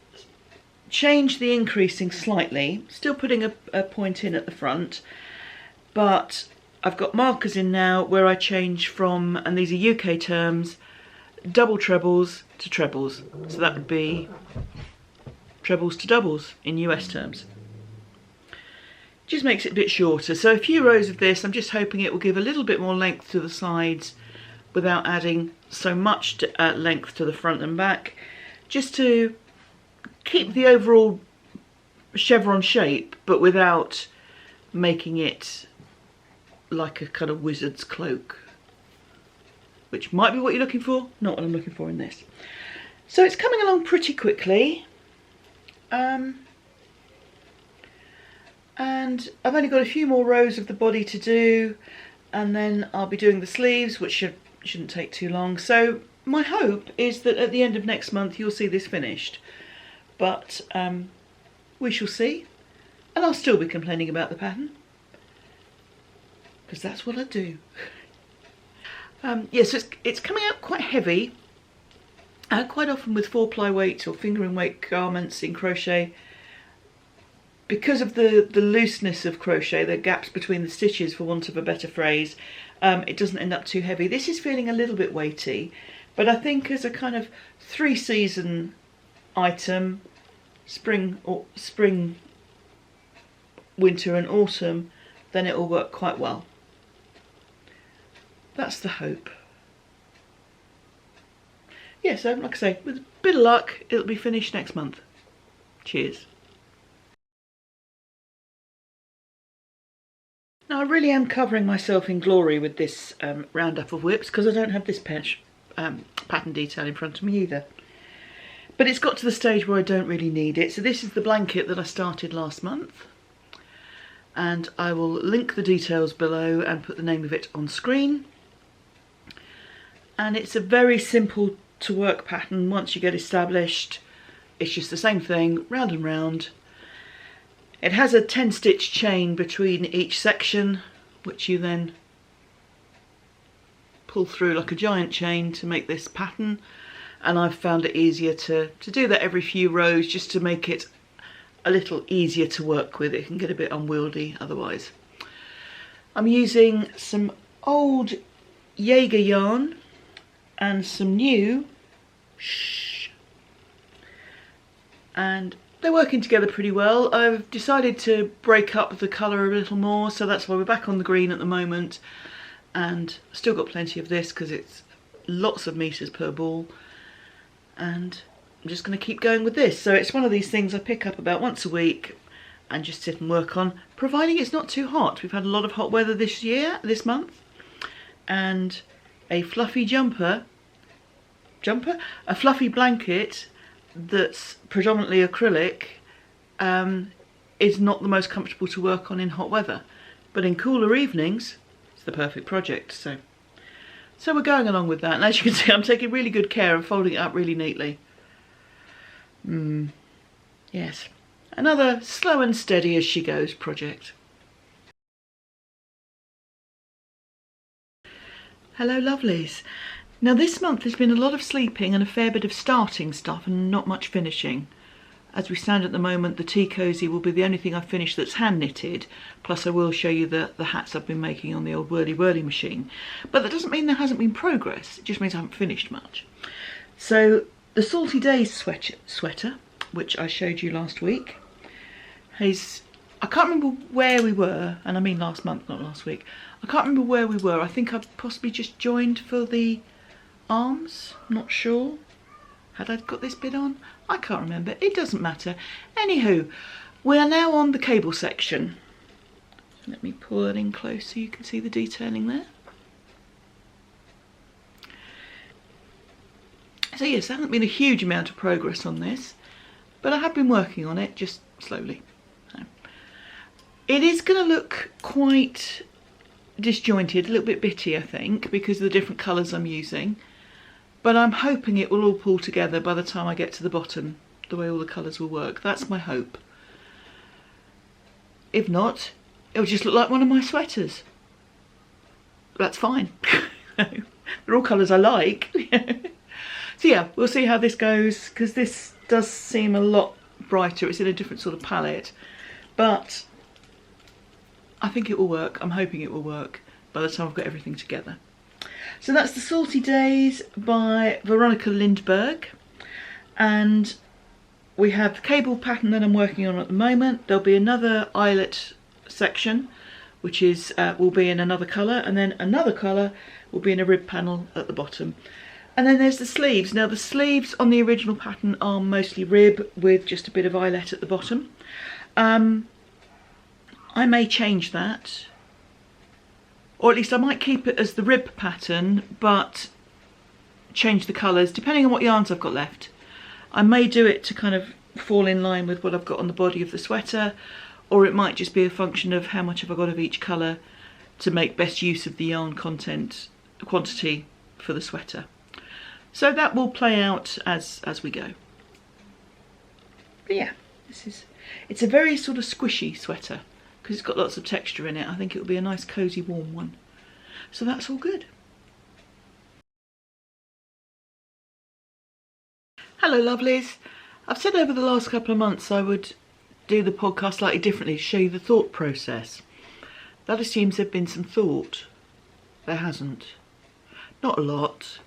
changed the increasing slightly, still putting a point in at the front, but I've got markers in now where I change from, and these are UK terms, double trebles to trebles. So that would be trebles to doubles in US terms. Just makes it a bit shorter. So a few rows of this, I'm just hoping it will give a little bit more length to the sides without adding so much length to the front and back, just to keep the overall chevron shape but without making it like a kind of wizard's cloak, which might be what you're looking for, not what I'm looking for in this. So it's coming along pretty quickly. And I've only got a few more rows of the body to do, and then I'll be doing the sleeves, which shouldn't take too long. So my hope is that at the end of next month you'll see this finished, but we shall see. And I'll still be complaining about the pattern, because that's what I do. Yeah, so it's coming out quite heavy. Quite often with 4-ply weight or fingering weight garments in crochet, because of the looseness of crochet, the gaps between the stitches, for want of a better phrase, it doesn't end up too heavy. This is feeling a little bit weighty, but I think as a kind of 3-season item, spring, winter and autumn, then it will work quite well. That's the hope. Yeah, so like I say, with a bit of luck, it'll be finished next month. Cheers. Now I really am covering myself in glory with this roundup of whips, because I don't have this pattern detail in front of me either. But it's got to the stage where I don't really need it. So this is the blanket that I started last month, and I will link the details below and put the name of it on screen. And it's a very simple to work pattern. Once you get established, it's just the same thing, round and round. It has a 10-stitch chain between each section, which you then pull through like a giant chain to make this pattern. And I've found it easier to do that every few rows, just to make it a little easier to work with. It can get a bit unwieldy otherwise. I'm using some old Jaeger yarn and some new and they're working together pretty well. I've decided to break up the colour a little more, so that's why we're back on the green at the moment, and still got plenty of this because it's lots of meters per ball, and I'm just going to keep going with this. So it's one of these things I pick up about once a week and just sit and work on, providing it's not too hot. We've had a lot of hot weather this month, and a fluffy a fluffy blanket that's predominantly acrylic is not the most comfortable to work on in hot weather, but in cooler evenings it's the perfect project. So we're going along with that, and as you can see, I'm taking really good care of folding it up really neatly. Yes, another slow and steady as she goes project. Hello lovelies. Now this month there's been a lot of sleeping and a fair bit of starting stuff and not much finishing. As we stand at the moment, the tea cosy will be the only thing I've finished that's hand knitted, plus I will show you the hats I've been making on the old whirly machine. But that doesn't mean there hasn't been progress, it just means I haven't finished much. So the Salty Days sweater, which I showed you last week, I can't remember where we were, and I mean last month, not last week. I can't remember where we were. I think I've possibly just joined for the arms, not sure. Had I got this bit on? I can't remember, it doesn't matter. Anywho, we are now on the cable section. Let me pull it in close so you can see the detailing there. So yes, there hasn't been a huge amount of progress on this, but I have been working on it, just slowly. So, it is going to look quite disjointed, a little bit bitty I think, because of the different colours I'm using. But I'm hoping it will all pull together by the time I get to the bottom, the way all the colours will work. That's my hope. If not, it'll just look like one of my sweaters. That's fine. They're all colours I like. So yeah, we'll see how this goes, because this does seem a lot brighter. It's in a different sort of palette. But I think it will work. I'm hoping it will work by the time I've got everything together. So that's the Salty Days by Veronica Lindberg, and we have the cable pattern that I'm working on at the moment. There'll be another eyelet section, which is will be in another colour, and then another colour will be in a rib panel at the bottom. And then there's the sleeves. Now the sleeves on the original pattern are mostly rib with just a bit of eyelet at the bottom. I may change that or at least I might keep it as the rib pattern but change the colours depending on what yarns I've got left. I may do it to kind of fall in line with what I've got on the body of the sweater, or it might just be a function of how much have I got of each colour to make best use of the yarn quantity for the sweater. So that will play out as we go. But yeah, it's a very sort of squishy sweater because it's got lots of texture in it. I think it will be a nice cosy warm one. So that's all good. Hello lovelies. I've said over the last couple of months I would do the podcast slightly differently to show you the thought process. That assumes there'd been some thought. There hasn't. Not a lot.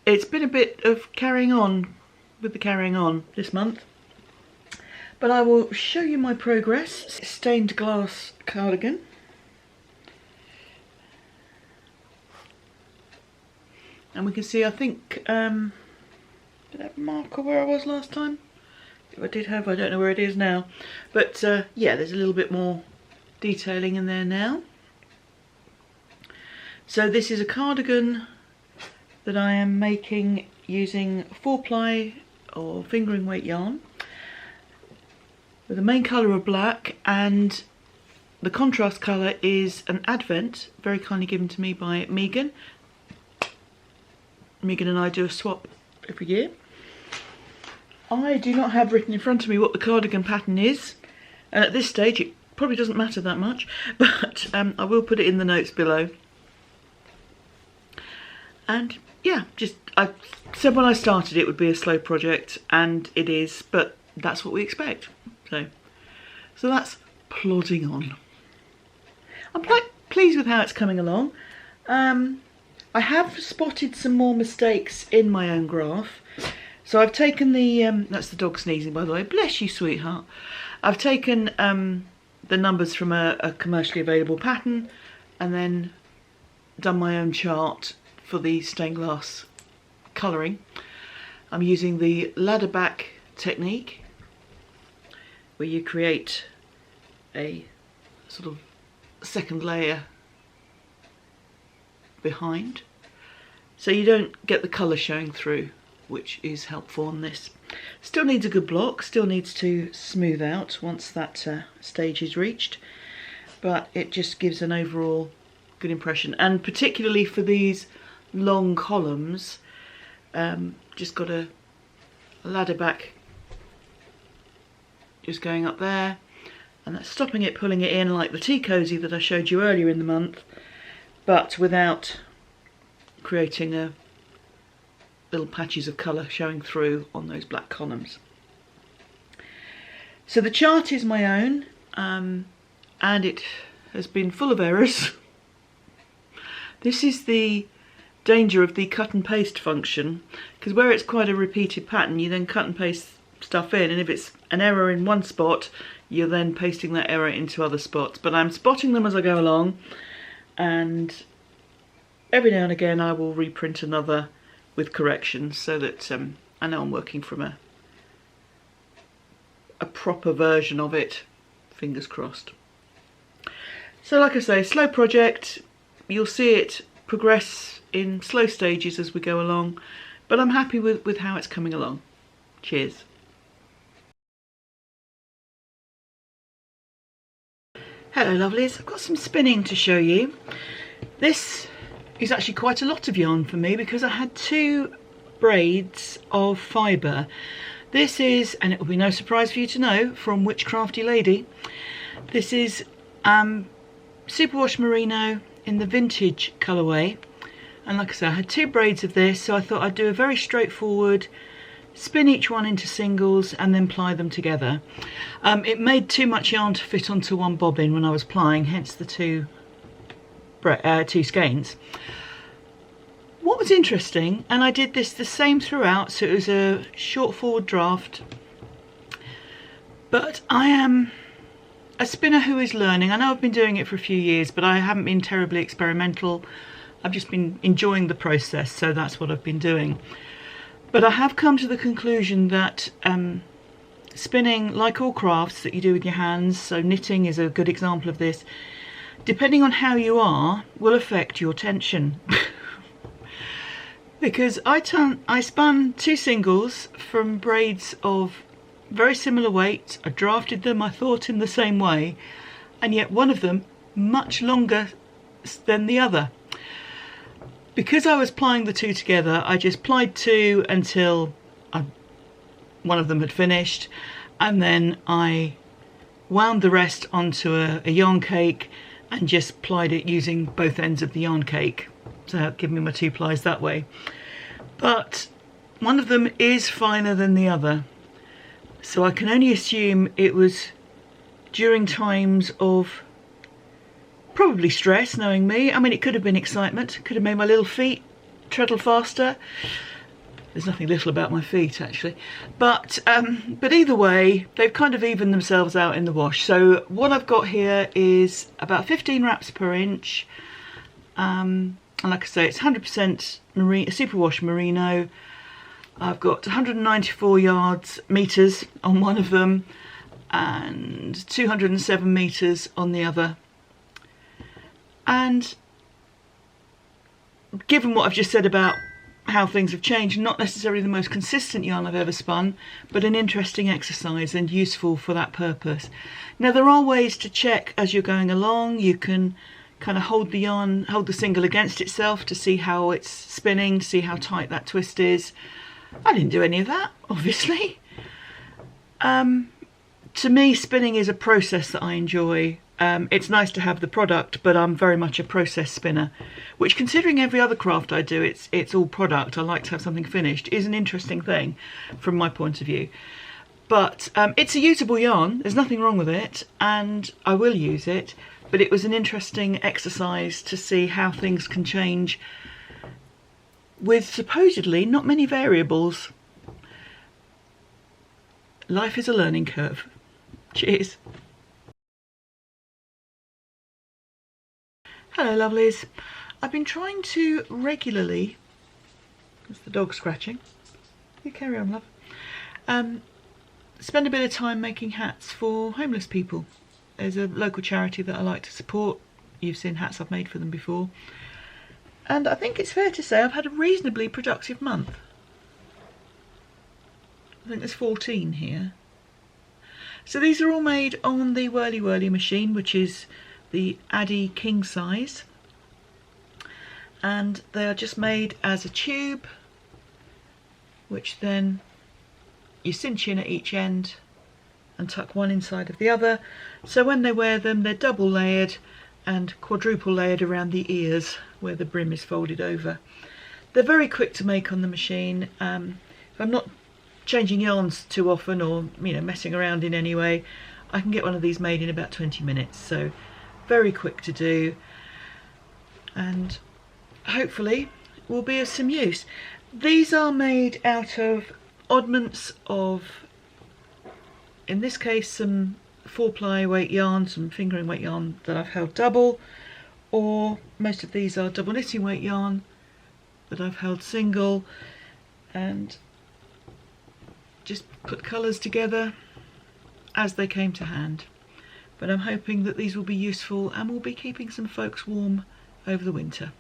It's been a bit of carrying on with the carrying on this month. But I will show you my progress. Stained glass cardigan. And we can see, I think, did I have a marker where I was last time? If I did have, I don't know where it is now. But yeah, there's a little bit more detailing in there now. So this is a cardigan that I am making using 4-ply or fingering weight yarn with the main colour of black, and the contrast colour is an Advent, very kindly given to me by Megan. Megan and I do a swap every year. I do not have written in front of me what the cardigan pattern is, and at this stage it probably doesn't matter that much, but I will put it in the notes below. And yeah, I said when I started it would be a slow project, and it is, but that's what we expect. So that's plodding on. I'm quite pleased with how it's coming along. I have spotted some more mistakes in my own graph. So I've taken the, that's the dog sneezing by the way, bless you sweetheart. I've taken the numbers from a commercially available pattern and then done my own chart for the stained glass colouring. I'm using the ladder back technique, where you create a sort of second layer behind, so you don't get the colour showing through, which is helpful on this. Still needs a good block, still needs to smooth out once that stage is reached, but it just gives an overall good impression. And particularly for these long columns, just got a ladder back just going up there, and that's stopping it, pulling it in like the tea cosy that I showed you earlier in the month, but without creating little patches of colour showing through on those black columns. So the chart is my own, and it has been full of errors. This is the danger of the cut and paste function, because where it's quite a repeated pattern, you then cut and paste stuff in, and if it's an error in one spot, you're then pasting that error into other spots. But I'm spotting them as I go along, and every now and again I will reprint another with corrections so that I know I'm working from a proper version of it, fingers crossed. So like I say, slow project, you'll see it progress in slow stages as we go along, but I'm happy with how it's coming along. Cheers. Hello lovelies, I've got some spinning to show you. This is actually quite a lot of yarn for me because I had 2 braids of fibre. This is, and it will be no surprise for you to know, from Which Crafty Lady. This is superwash merino in the vintage colourway, and like I said, I had 2 braids of this, so I thought I'd do a very straightforward spin each one into singles and then ply them together. It made too much yarn to fit onto one bobbin when I was plying, hence the 2 skeins. What was interesting, and I did this the same throughout, so it was a short forward draft, but I am a spinner who is learning. I know I've been doing it for a few years, but I haven't been terribly experimental. I've just been enjoying the process, so that's what I've been doing. But I have come to the conclusion that spinning, like all crafts that you do with your hands, so knitting is a good example of this, depending on how you are, will affect your tension. Because I spun 2 singles from braids of very similar weight. I drafted them, I thought, in the same way, and yet one of them much longer than the other. Because I was plying the 2 together, I just plied 2 until one of them had finished, and then I wound the rest onto a yarn cake and just plied it using both ends of the yarn cake. So that gave me my 2 plies that way. But one of them is finer than the other, so I can only assume it was during times of probably stress, knowing me. I mean, it could have been excitement, could have made my little feet treadle faster. There's nothing little about my feet, actually. But either way, they've kind of evened themselves out in the wash. So what I've got here is about 15 wraps per inch. And like I say, it's 100% superwash merino. I've got 194 meters on one of them and 207 meters on the other. And given what I've just said about how things have changed, not necessarily the most consistent yarn I've ever spun, but an interesting exercise and useful for that purpose. Now, there are ways to check as you're going along. You can kind of hold the single against itself to see how it's spinning, to see how tight that twist is. I didn't do any of that, obviously. To me, spinning is a process that I enjoy. It's nice to have the product, but I'm very much a process spinner, which, considering every other craft I do, it's all product. I like to have something finished, is an interesting thing from my point of view. But it's a usable yarn, there's nothing wrong with it, and I will use it, but it was an interesting exercise to see how things can change with supposedly not many variables. Life is a learning curve. Cheers. Hello lovelies. I've been trying to regularly, that's the dog scratching, you carry on love, spend a bit of time making hats for homeless people. There's a local charity that I like to support. You've seen hats I've made for them before. And I think it's fair to say I've had a reasonably productive month. I think there's 14 here. So these are all made on the Whirly Whirly machine, which is the Addy King size. And they are just made as a tube, which then you cinch in at each end and tuck one inside of the other. So when they wear them, they're double layered and quadruple layered around the ears where the brim is folded over. They're very quick to make on the machine. If I'm not changing yarns too often or messing around in any way, I can get one of these made in about 20 minutes. So very quick to do, and hopefully will be of some use. These are made out of oddments of, in this case, some 4-ply weight yarn, some fingering weight yarn that I've held double, or most of these are double knitting weight yarn that I've held single, and just put colours together as they came to hand. But I'm hoping that these will be useful and will be keeping some folks warm over the winter.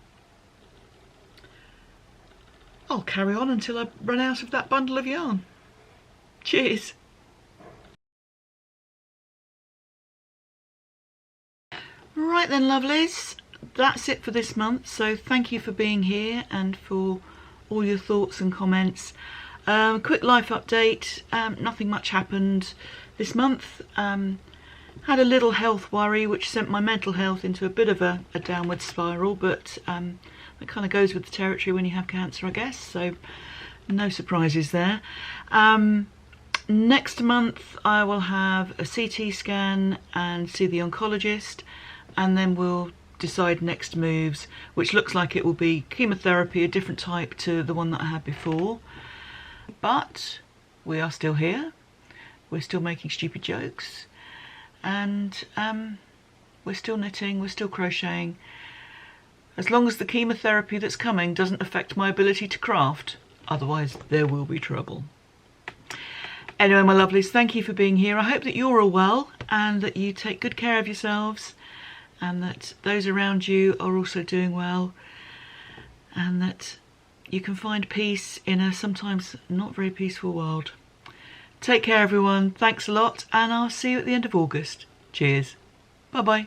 I'll carry on until I run out of that bundle of yarn. Cheers! Right then lovelies, that's it for this month, so thank you for being here and for all your thoughts and comments. Quick life update, nothing much happened this month. Had a little health worry which sent my mental health into a bit of a downward spiral, but it kind of goes with the territory when you have cancer, I guess, so no surprises there. Next month I will have a CT scan and see the oncologist, and then we'll decide next moves, which looks like it will be chemotherapy, a different type to the one that I had before. But we are still here, we're still making stupid jokes, and we're still knitting, we're still crocheting. As long as the chemotherapy that's coming doesn't affect my ability to craft, otherwise there will be trouble. Anyway, my lovelies, thank you for being here. I hope that you're all well and that you take good care of yourselves, and that those around you are also doing well, and that you can find peace in a sometimes not very peaceful world. Take care everyone, thanks a lot, and I'll see you at the end of August. Cheers. Bye bye.